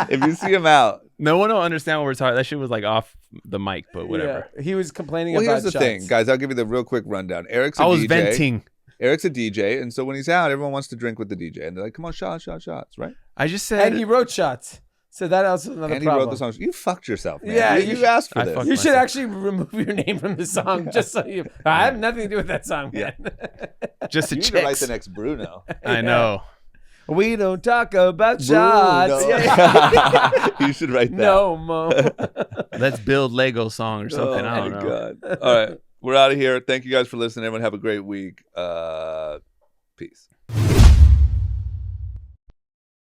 If you see him out. No one will understand what we're talking. That shit was like off the mic, but whatever. Yeah. He was complaining Well, about here's the shots. thing, guys. I'll give you the real quick rundown. Eric's a I was DJ. venting. Eric's a DJ, and so when he's out, everyone wants to drink with the DJ, and they're like, "Come on, shots, right?" I just said. And he wrote shots. So that also another And he problem. wrote the song. You fucked yourself, man. Yeah, you asked for I this. fucked You should myself. actually remove your name from the song just so you. I have nothing to do with that song, man. just a You need to write chicks. the next Bruno. I know. We don't talk about shots. Bruno. Yeah. You should write that. No, Mo. Let's build Lego song or something. I don't know. God. All right. We're out of here. Thank you guys for listening. Everyone have a great week. Peace.